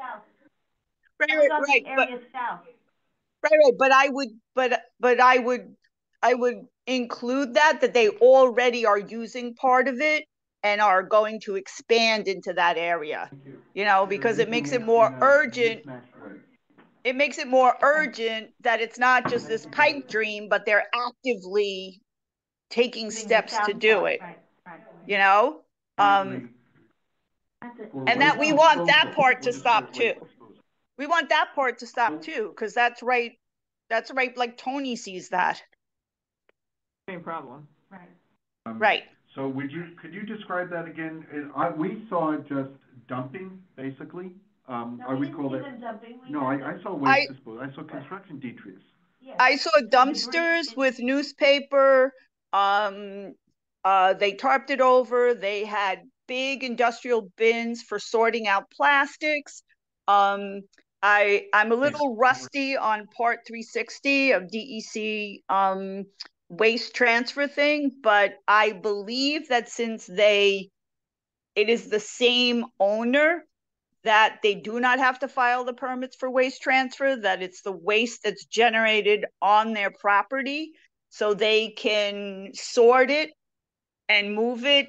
Right, but I would include that they already are using part of it and are going to expand into that area, you know, because it makes it more urgent. It makes it more urgent that it's not just this pipe dream, but they're actively taking steps to do it, you know? And that we want that part to stop too. We want that part to stop too, because that's right, like Tony sees that. Same problem. Right. Right. So could you describe that again? We saw just dumping, basically. I would call that. I saw waste disposal. I saw construction detritus. I saw dumpsters with newspaper. They tarped it over. They had big industrial bins for sorting out plastics. I'm a little rusty on Part 360 of DEC waste transfer thing, but I believe that since it is the same owner, that they do not have to file the permits for waste transfer, that it's the waste that's generated on their property, so they can sort it and move it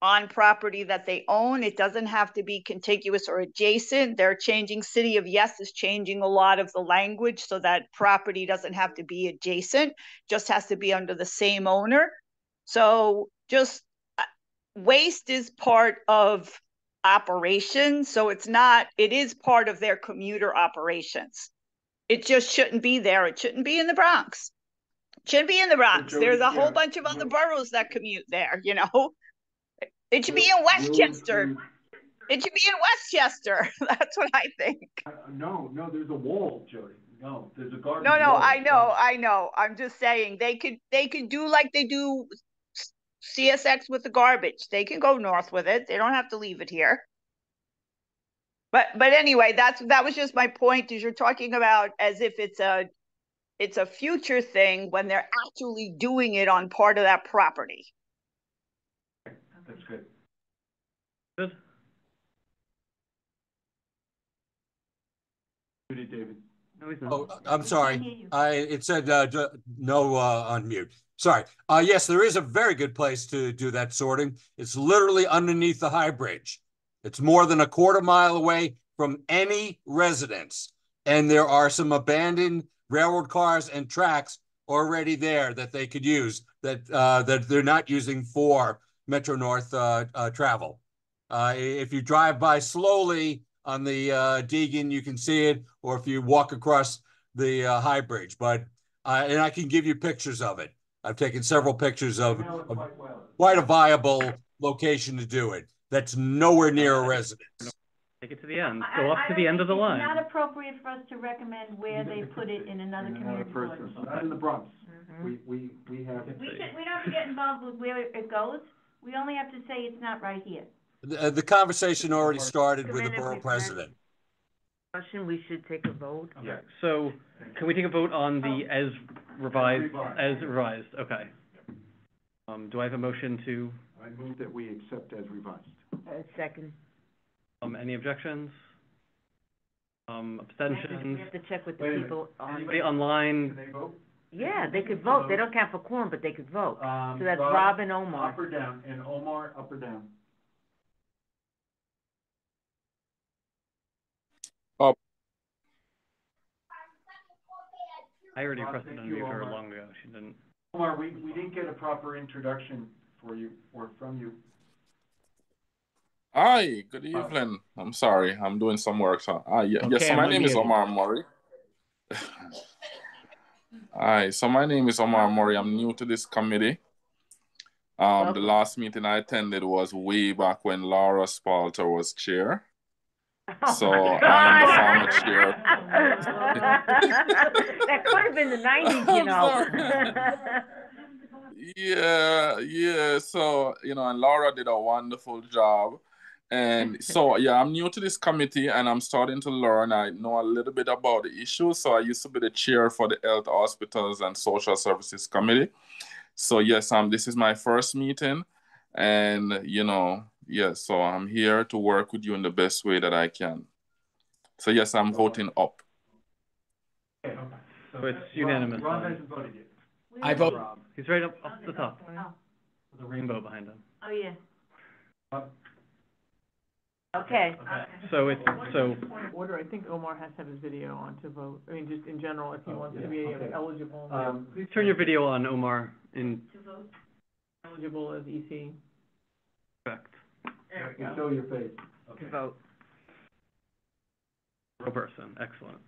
on property that they own. It doesn't have to be contiguous or adjacent. They're changing, City of Yes is changing a lot of the language so that property doesn't have to be adjacent, just has to be under the same owner. So just waste is part of operations. So it's not, it is part of their commuter operations. It just shouldn't be there. It shouldn't be in the Bronx. It shouldn't be in the Bronx. There's a whole bunch of other boroughs that commute there, you know? It should be in Westchester. It should be in Westchester. That's what I think. No, there's a wall, Jody. No, there's a garbage No, wall. I know. I'm just saying they could do like they do CSX with the garbage. They can go north with it. They don't have to leave it here. But anyway, that was just my point, is you're talking about as if it's a future thing when they're actually doing it on part of that property. That's good. Good. David. No, he's not. Oh, I'm sorry. It said no unmute. Sorry. Yes, there is a very good place to do that sorting. It's literally underneath the high bridge. It's more than a quarter mile away from any residence. And there are some abandoned railroad cars and tracks already there that they could use that they're not using for Metro North travel. If you drive by slowly on the Deegan, you can see it, or if you walk across the High Bridge. But and I can give you pictures of it. I've taken several pictures of quite a viable location to do it. That's nowhere near a residence. Take it to the end. Go up to the end of the line. It's not appropriate for us to recommend where they put it in another community board. Not in the Bronx. We have. We don't have to get involved with where it goes. We only have to say it's not right here. The conversation already started with the borough president. We should take a vote. Okay, so can we take a vote on the as revised? As revised, okay. Do I have a motion to? I move that we accept as revised. Second. Any objections? Abstentions? We have to check with the people on. Anybody online? Can they vote? Yeah, they could vote. They don't count for quorum, but they could vote. So that's Rob and Omar. Up or down, and Omar, up or down? Up. I already pressed it unmute her long ago. She didn't. Omar, we didn't get a proper introduction for you, or from you. Hi, good evening. I'm sorry, I'm doing some work. So, yes, so my name is Omar Murray. Hi, so my name is Omar Murray. I'm new to this committee. The last meeting I attended was way back when Laura Spalter was chair. So I am the former chair. That could have been the 90s, you know. Yeah. So, and Laura did a wonderful job. And so, yeah, I'm new to this committee and I'm starting to learn. I know a little bit about the issues. So I used to be the chair for the Health, Hospitals, and Social Services Committee. So, yes, this is my first meeting. And, yes, so I'm here to work with you in the best way that I can. So, yes, I'm voting up. So it's unanimous. Rob hasn't voted yet. I vote. Rob. He's right up the top. With a rainbow behind him. Oh, yeah. Okay. So it's so. Point of order, I think Omar has to have his video on to vote. I mean, just in general, if he wants to be eligible. Please turn your video on, Omar. To vote. Eligible as EC. Correct. There we go. Show your face. Okay. To vote. Real person. Excellent.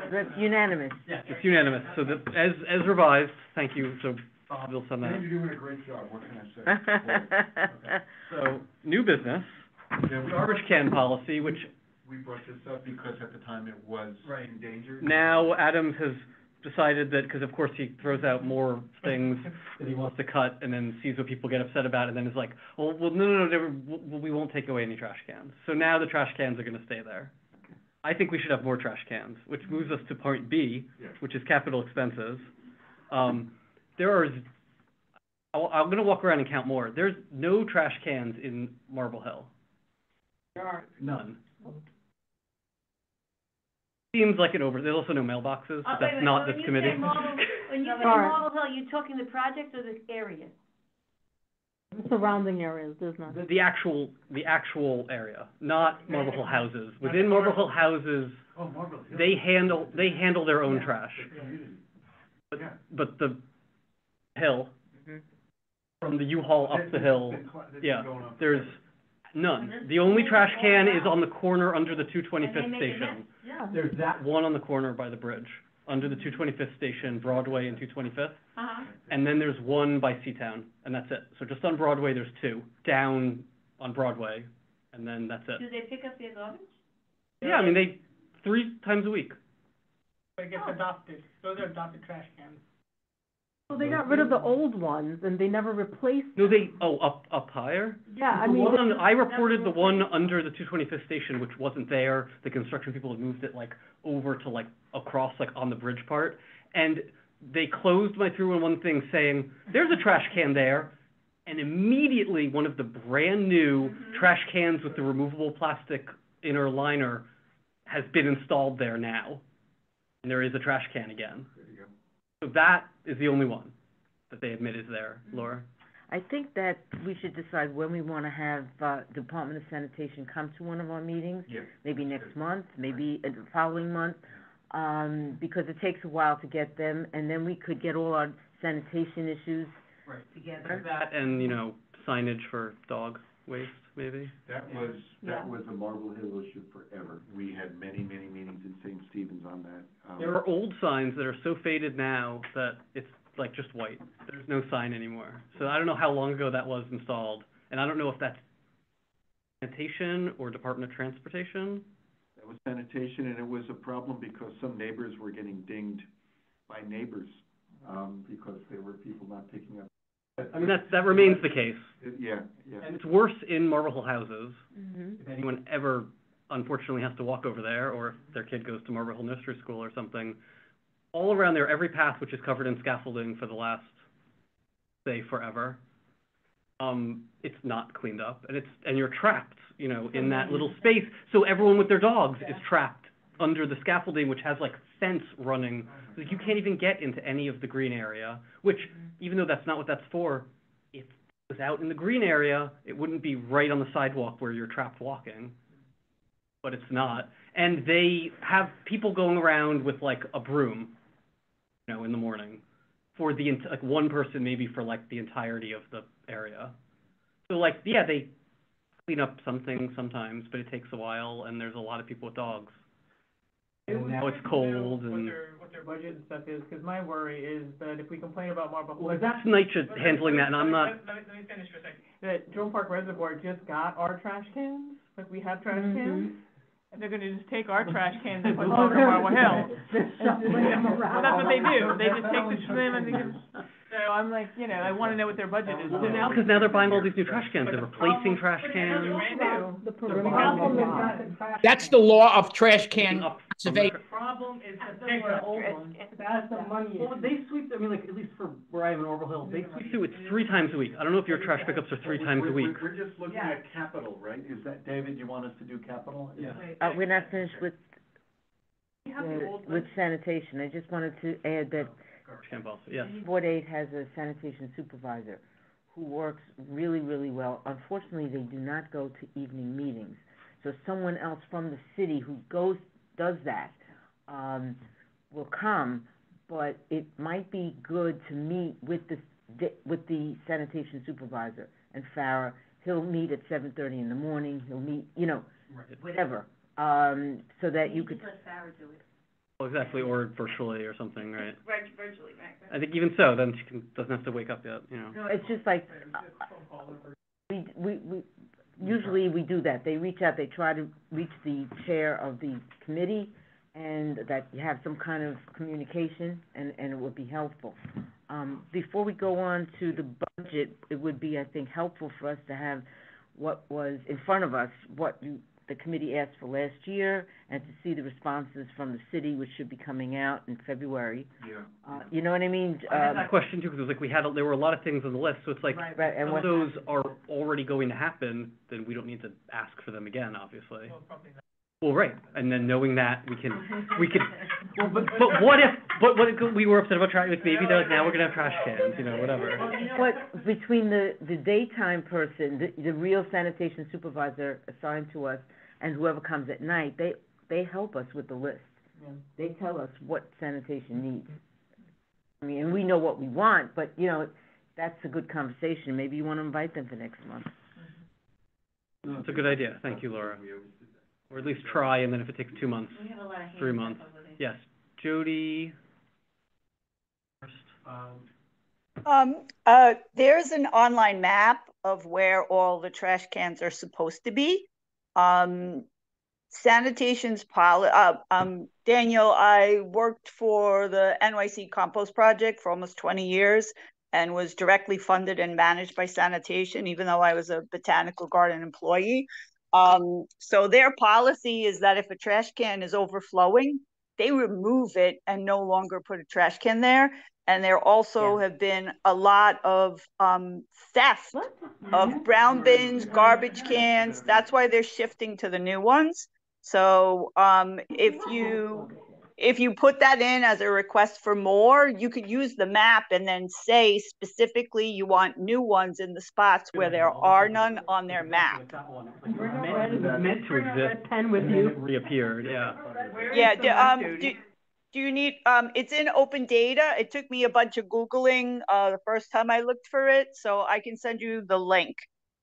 That's unanimous. Yeah, it's unanimous. So as revised, thank you. So Bob will send that. I think you're doing a great job. What can I say? Okay. So new business. Garbage can policy, which we brought this up because at the time it was endangered. Now Adams has decided that, because of course he throws out more things that he wants to cut and then sees what people get upset about and then is like, well no, we won't take away any trash cans. So now the trash cans are going to stay there. Okay. I think we should have more trash cans, which moves us to point B, which is capital expenses. I'm going to walk around and count more. There's no trash cans in Marble Hill. There are none. Seems like an there's also no mailboxes, but that's not this committee. When you say Marble Hill, you talking the project or the area? Surrounding areas, there's none. The actual area, not Marble Hill houses. Within Marble Hill houses, they handle their own trash. But the hill, from the U-Haul up the hill, there's none. The only trash can is on the corner under the 225th station. There's that one on the corner by the bridge, under the 225th station, Broadway and 225th. And then there's one by Seatown, and that's it. So just on Broadway, there's two. Down on Broadway, and then that's it. Do they pick up their garbage? Yeah, I mean, 3 times a week. It gets adopted. Those are adopted trash cans. Well, they got rid of the old ones and they never replaced. No, up higher? Yeah, I The mean. one I reported the one under the 225th station, which wasn't there. The construction people had moved it over to across on the bridge part. And they closed my 311 thing saying, there's a trash can there. And immediately one of the brand new trash cans with the removable plastic inner liner has been installed there now. And there is a trash can again. So that is the only one that they admit is there, Laura. I think that we should decide when we want to have Department of Sanitation come to one of our meetings. Maybe next month, maybe the following month, because it takes a while to get them, and then we could get all our sanitation issues together. That and, signage for dog waste, maybe. That was a Marble Hill issue forever. We had many, many meetings in St. Stephen's on that. There are old signs that are so faded now that it's just white. There's no sign anymore. So I don't know how long ago that was installed, and I don't know if that's sanitation or Department of Transportation. That was sanitation, and it was a problem because some neighbors were getting dinged by neighbors, because there were people not picking up. I mean, that remains the case. Yeah. And it's worse in Marble Hill houses. If anyone ever, unfortunately, has to walk over there, or if their kid goes to Marble Hill Nursery School or something, all around there, every path which is covered in scaffolding for the last, say, forever, it's not cleaned up, and you're trapped, in that little space. So everyone with their dogs is trapped under the scaffolding, which has fence running. You can't even get into any of the green area, which, even though that's not what that's for, if it was out in the green area, it wouldn't be right on the sidewalk where you're trapped walking. But it's not. And they have people going around with a broom, in the morning, for the one person maybe for the entirety of the area. So they clean up something sometimes, but it takes a while, and there's a lot of people with dogs. And now it's cold and. What their budget and stuff is, because my worry is that if we complain about Marble Hill. Well, that's NYCHA handling that, and I'm not. Let me finish for a second. That Jerome Park Reservoir just got our trash cans, we have trash cans. And they're gonna just take our trash cans and put them over to Marble Hill. Well, that's what they do. They just take the swim and they just. So I'm I wanna know what their budget is. Because now they're buying all these new trash cans. They're replacing trash cans. That's the law of trash can conservation. The problem is that they were old ones. That's the money issue. Well, they sweep, at least for where I am in Marble Hill, they sweep through it 3 times a week. I don't know if your trash pickups are 3 times a week. We're just looking at capital, right? Is that, David, you want us to do capital? Yeah. We're not finished with sanitation. I just wanted to add that Garbage can also, yes. Board 8 has a sanitation supervisor who works really, really well. Unfortunately, they do not go to evening meetings. So someone else from the city who does that, will come, but it might be good to meet with the sanitation supervisor. And Farah, he'll meet at 7:30 in the morning. He'll meet, whatever, so that you could. Let Farah do it. Well, exactly, or virtually or something, right? Virtually, right. I think even so, then she doesn't have to wake up yet, No, it's just we usually we do that. They reach out, they try to reach the chair of the committee, and that you have some kind of communication, and it would be helpful. Before we go on to the budget, it would be, I think, helpful for us to have what was in front of us, the committee asked for last year, and to see the responses from the city, which should be coming out in February. Yeah. You know what I mean? I had that question too, because it was there were a lot of things on the list, so it's and some of those are already going to happen, then we don't need to ask for them again, obviously. Well, right, and then knowing that, we could Well, but what if we were upset about trash, like maybe they're like, now we're gonna have trash cans, whatever. But between the daytime person, the real sanitation supervisor assigned to us, and whoever comes at night, they help us with the list. Yeah. They tell us what sanitation needs. I mean, and we know what we want, but, that's a good conversation. Maybe you want to invite them for next month. No, it's a good idea. Thank you, Laura. Or at least try, and then if it takes 2 months, We have a lot of 3 months. Yes. Jody. First. There's an online map of where all the trash cans are supposed to be. Sanitation's Daniel, I worked for the NYC Compost Project for almost 20 years and was directly funded and managed by sanitation, even though I was a botanical garden employee. So their policy is that if a trash can is overflowing, they remove it and no longer put a trash can there. And there also have been a lot of theft of brown bins, garbage cans. That's why they're shifting to the new ones. So if you put that in as a request for more, you could use the map and then say specifically you want new ones in the spots where there are none on their map. It was meant to exist, pen with and then you. it reappeared, yeah. Yeah, do you need, it's in open data. It took me a bunch of Googling the first time I looked for it, so I can send you the link.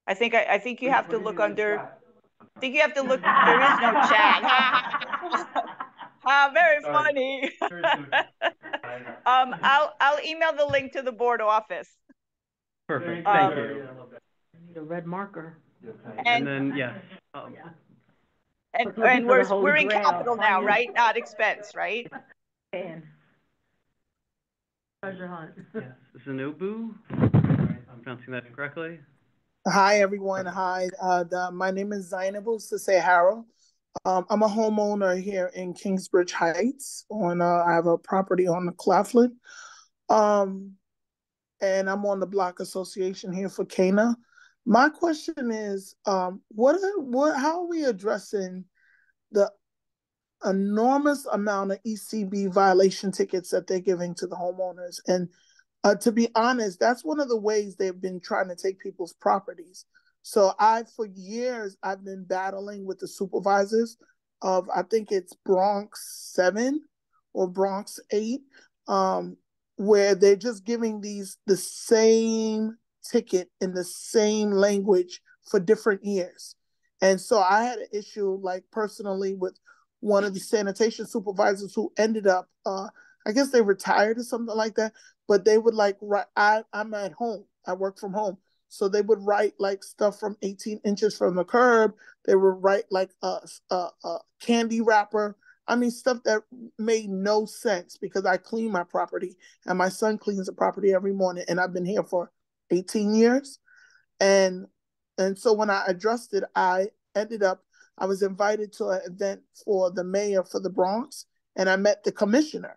I think you have to look under, there is no chat. Very funny. I'll email the link to the board office. Perfect, thank you. I need a red marker. And then, yes. And we're in capital now, right? Not expense, right? Treasure hunt. Yes, Zanobu, I'm pronouncing that incorrectly. Hi, everyone. Hi. My name is Zainabu Siseharo. I'm a homeowner here in Kingsbridge Heights. I have a property on the Claflin. And I'm on the block association here for Cana. My question is, how are we addressing the enormous amount of ECB violation tickets that they're giving to the homeowners? And to be honest, that's one of the ways they've been trying to take people's properties. So for years, I've been battling with the supervisors of, I think it's Bronx 7 or Bronx 8, where they're just giving the same ticket in the same language for different years. And so I had an issue, like personally, with one of the sanitation supervisors who ended up, I guess they retired or something like that, but they would I'm at home, I work from home. So they would write like stuff from 18 inches from the curb. They would write like a candy wrapper. I mean, stuff that made no sense because I clean my property and my son cleans the property every morning, and I've been here for 18 years. And so when I addressed it, I was invited to an event for the mayor for the Bronx, and I met the commissioner.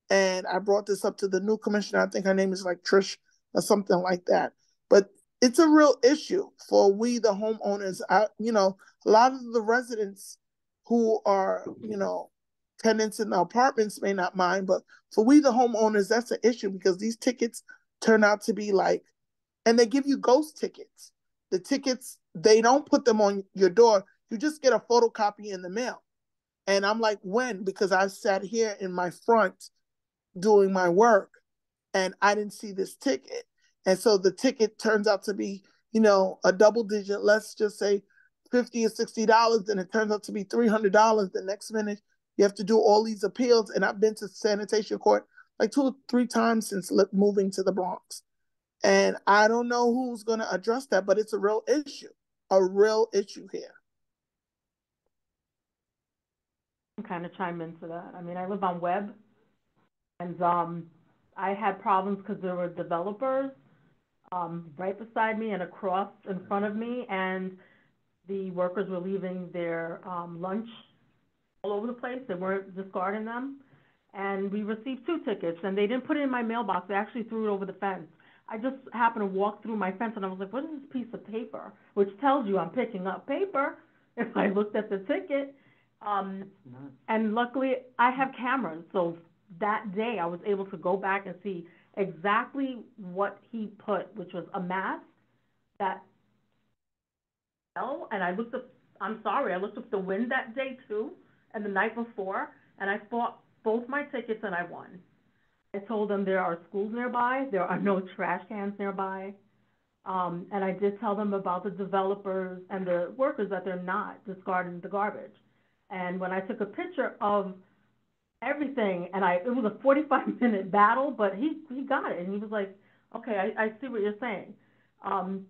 And I brought this up to the new commissioner. I think her name is like Trish or something like that. But it's a real issue for we, the homeowners. A lot of the residents who are, tenants in the apartments may not mind, but for we, the homeowners, that's an issue because these tickets turn out to be like, and they give you ghost tickets. The tickets, they don't put them on your door. You just get a photocopy in the mail. And I'm like, when? Because I sat here in my front doing my work and I didn't see this ticket. And so the ticket turns out to be, a double digit, let's just say $50 or $60, and it turns out to be $300 the next minute. You have to do all these appeals. And I've been to sanitation court like 2 or 3 times since moving to the Bronx. And I don't know who's going to address that, but it's a real issue here. I can kind of chime into that. I mean, I live on Webb, and I had problems because there were developers right beside me and across in front of me, and the workers were leaving their lunch all over the place. They weren't discarding them. And we received 2 tickets, and they didn't put it in my mailbox. They actually threw it over the fence. I just happened to walk through my fence, and I was like, what is this piece of paper? Which tells you I'm picking up paper if I looked at the ticket. And luckily I have cameras, so that day I was able to go back and see exactly what he put, which was a mask that fell, and I looked up, I looked up the wind that day too, and the night before, and I bought both my tickets and I won. I told them there are schools nearby, there are no trash cans nearby, and I did tell them about the developers and the workers that they're not discarding the garbage. And when I took a picture of everything, and it was a 45-minute battle, but he got it, and he was like, okay, I see what you're saying. And,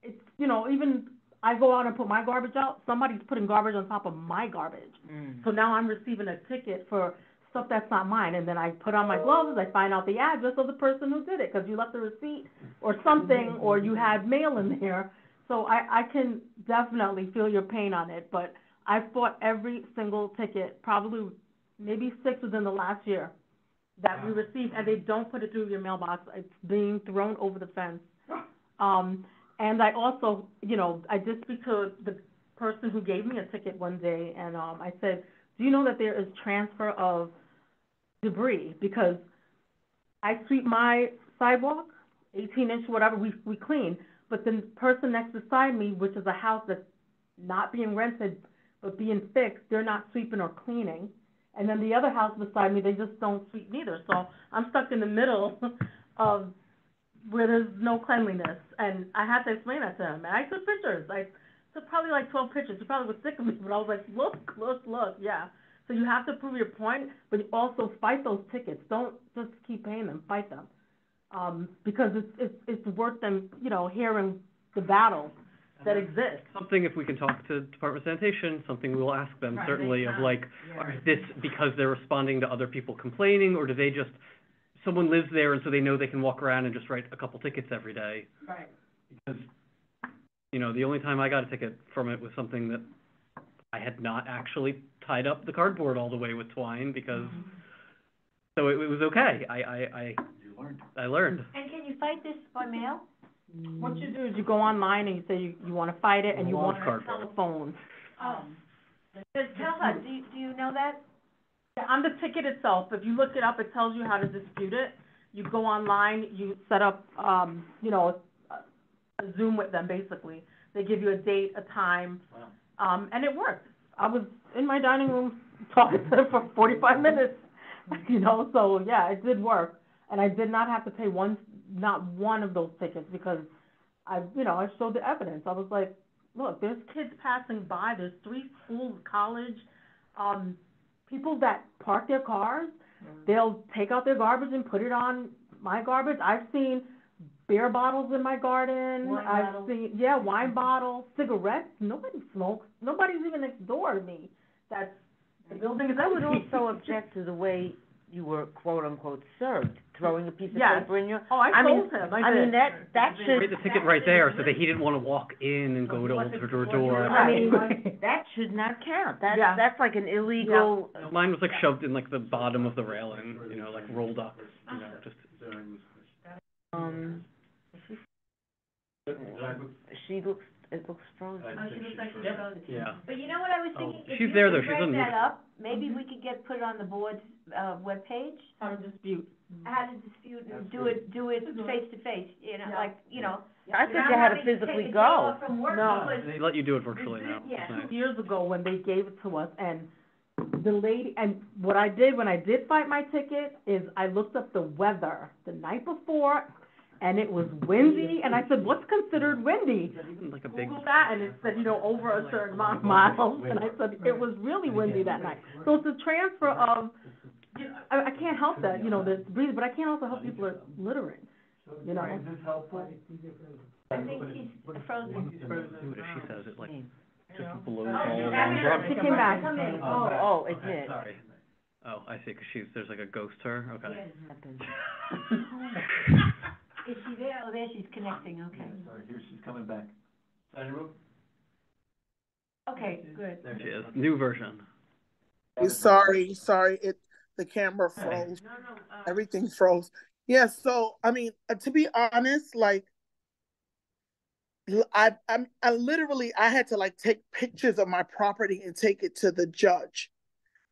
it's, even I go out and put my garbage out, somebody's putting garbage on top of my garbage. So now I'm receiving a ticket for stuff that's not mine, and then I put on my gloves, I find out the address of the person who did it, because you left a receipt or something, or you had mail in there. So I can definitely feel your pain on it, but I've bought every single ticket, probably maybe 6 within the last year that we received, and they don't put it through your mailbox. It's being thrown over the fence. And I also, I did speak to the person who gave me a ticket one day, and I said, do you know that there is transfer of debris? Because I sweep my sidewalk, 18-inch, whatever, we clean, but the person next beside me, which is a house that's not being rented but being fixed, they're not sweeping or cleaning. And then the other house beside me, they just don't sweep neither. So I'm stuck in the middle of where there's no cleanliness. And I had to explain that to him. And I took pictures. I took probably like 12 pictures. He probably was sick of me, but I was like, look, yeah. So you have to prove your point, but you also fight those tickets. Don't just keep paying them, fight them. Because it's worth them, hearing the battle that exists. Something, if we can talk to Department of Sanitation, something we will ask them, certainly, of like, is this because they're responding to other people complaining, or do they just, someone lives there and so they know they can walk around and just write a couple tickets every day? Right. Because, the only time I got a ticket from it was something that I had not actually tied up the cardboard all the way with twine, because, so it was okay. I learned. And can you fight this by mail? What you do is you go online and you say you want to fight it, and you want a telephone. Just tell her, do you know that? Yeah, on the ticket itself, if you look it up, it tells you how to dispute it. You go online, you set up, a Zoom with them, basically. They give you a date, a time, and it worked. I was in my dining room talking to them for 45 minutes, so yeah, it did work. And I did not have to pay not one of those tickets, because I showed the evidence. I was like, look, there's kids passing by, there's 3 schools, college, people that park their cars, they'll take out their garbage and put it on my garbage. I've seen beer bottles in my garden. Wine bottles, cigarettes. Nobody smokes. Nobody's even next door to me. The building is empty. I would also object to the way you were quote unquote served, throwing a piece of paper in your. Oh, I told him. I mean that should. Write the ticket right there, so that he didn't want to walk in and go door to door. I mean, that should not count. That's like an illegal. Yeah. Mine was like shoved in like the bottom of the railing, like rolled up, just. It looks frozen. She looks like she's frozen. Yeah. But you know what I was thinking? If she's you there though. could She's write on. that up, maybe we could put it on the board's webpage. How to dispute. How to dispute and do it face to face. I thought you had to physically go. No, they let you do it virtually now. Yeah. 2 years ago when they gave it to us, and the lady, and what I did when I did fight my ticket is I looked up the weather the night before, and it was windy, and I said, what's considered windy? Like a big. Google that, and it said, over a certain amount of miles, and I said, it was really windy that night. So it's a transfer of, I can't help that, there's breeze, but I can't also help people are littering, Is this helpful? I think she's frozen. See what she says, it like just blows all along. She came back. Oh, it did. Sorry. Oh, I see, because there's like a ghost her, okay. Is she there? Oh, there she's connecting, okay. Sorry, here she's coming back. Signing room? Okay, good. There she is, new version. Sorry, the camera froze. Everything froze. Yeah, so, I mean, to be honest, like, I literally, I had to like take pictures of my property and take it to the judge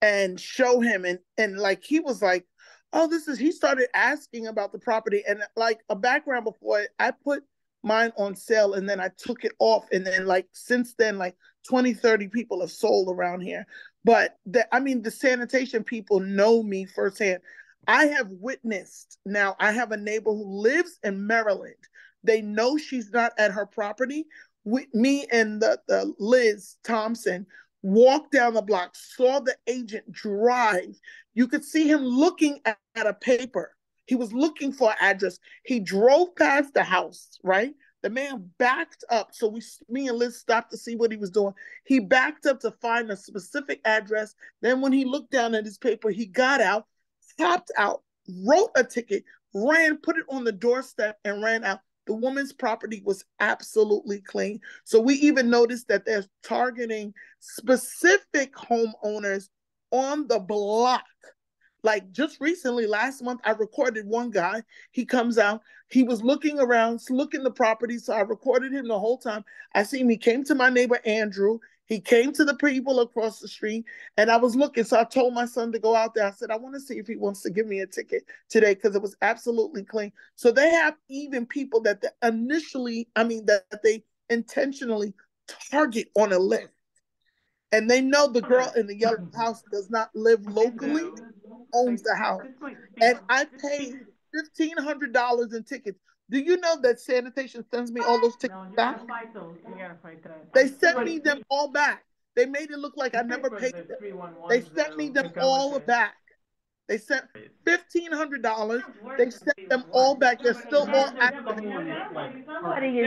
and show him. And like, he was like, oh, he started asking about the property. And like a background before it, I put mine on sale and then I took it off. And then like, since then, like 20, 30 people have sold around here. But the sanitation people know me firsthand. I have witnessed, now I have a neighbor who lives in Maryland. They know she's not at her property. Me and the Liz Thompson walked down the block, saw the agent drive. You could see him looking at a paper. He was looking for an address. He drove past the house, right? The man backed up. So me and Liz stopped to see what he was doing. He backed up to find a specific address. Then when he looked down at his paper, he got out, tapped out, wrote a ticket, ran, put it on the doorstep, and ran out. The woman's property was absolutely clean. So we even noticed that they're targeting specific homeowners on the block. Like just recently, last month, I recorded one guy. He comes out, he was looking around, looking the property. So I recorded him the whole time. I see him, he came to my neighbor, Andrew. He came to the people across the street, and I was looking. So I told my son to go out there. I said, I want to see if he wants to give me a ticket today because it was absolutely clean. So they have even people that they intentionally target on a list. And they know the girl in the yellow house does not live locally, owns the house. And I paid $1,500 in tickets. Do you know that sanitation sends me all those tickets back? You gotta fight that. They sent me them all back. They made it look like I never paid them. They sent me them all back. They sent $1,500. They sent them all back. They're still all active. Somebody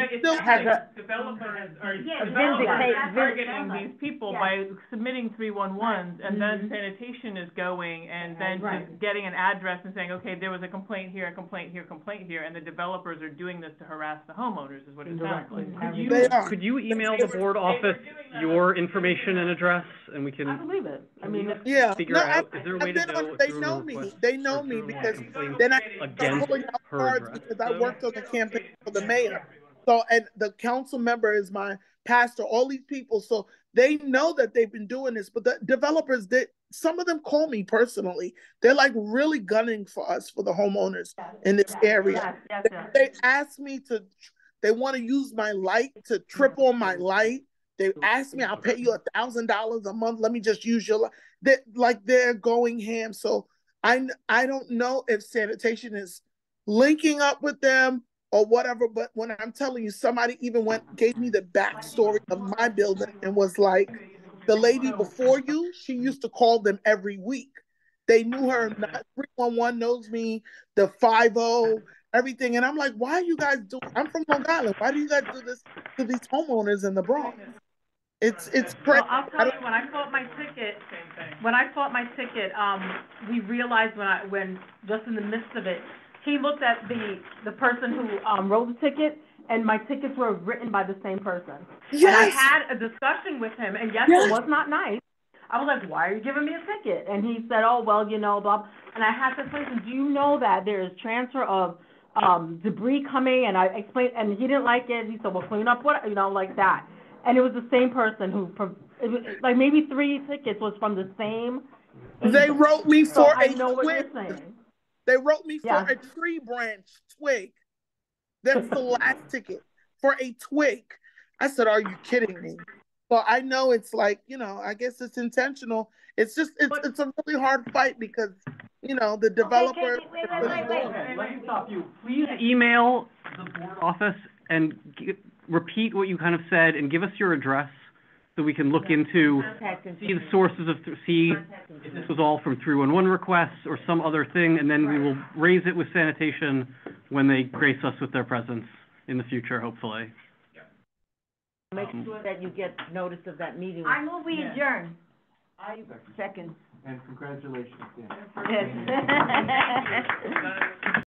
Developers are targeting these people by submitting 311s, and then sanitation is going and then just getting an address and saying, okay, there was a complaint here, a complaint here, complaint here, and the developers are doing this to harass the homeowners, is what it sounds like. Could you email the board office your information and address, and we can? I believe it. I mean, figure out, is there a way to know if they know me. They know me because then I start pulling out cards because I worked on the campaign for the mayor. So, and the council member is my pastor, all these people. So they know that they've been doing this, but the developers, some of them call me personally. They're like really gunning for us, for the homeowners in this area. They ask me they want to use my light to trip on my light. They ask me, I'll pay you $1,000 a month. Let me just use your light. They're going ham. So I don't know if sanitation is linking up with them or whatever. But when I'm telling you, somebody even gave me the backstory of my building and was like, the lady before you, she used to call them every week. They knew her. 311 knows me, the 50, everything. And I'm like, why are you guys doing? I'm from Long Island. Why do you guys do this to these homeowners in the Bronx? It's crazy. Well, I'll tell you, when I fought my ticket, we realized when just in the midst of it, he looked at the person who wrote the ticket, and my tickets were written by the same person. Yes. And I had a discussion with him, and yes, it was not nice. I was like, why are you giving me a ticket? And he said, oh, well, blah. And I had to explain to him, do you know that there is transfer of debris coming? And I explained, and he didn't like it. He said, well, clean up what, like that. And it was the same person like maybe 3 tickets was from the same agent. They wrote me for I know what you're saying. They wrote me for a tree branch twig. That's the last ticket, for a twig. I said, are you kidding me? So I know it's like, I guess it's intentional. It's just, it's a really hard fight because, the developer. Okay, let me stop you. Please email the board office and repeat what you kind of said and give us your address so we can look into, see the sources see if this was all from 311 requests or some other thing, and then we will raise it with sanitation when they grace us with their presence in the future, hopefully. Make sure that you get notice of that meeting. I move we adjourn. I second. And congratulations, Dan. Yes.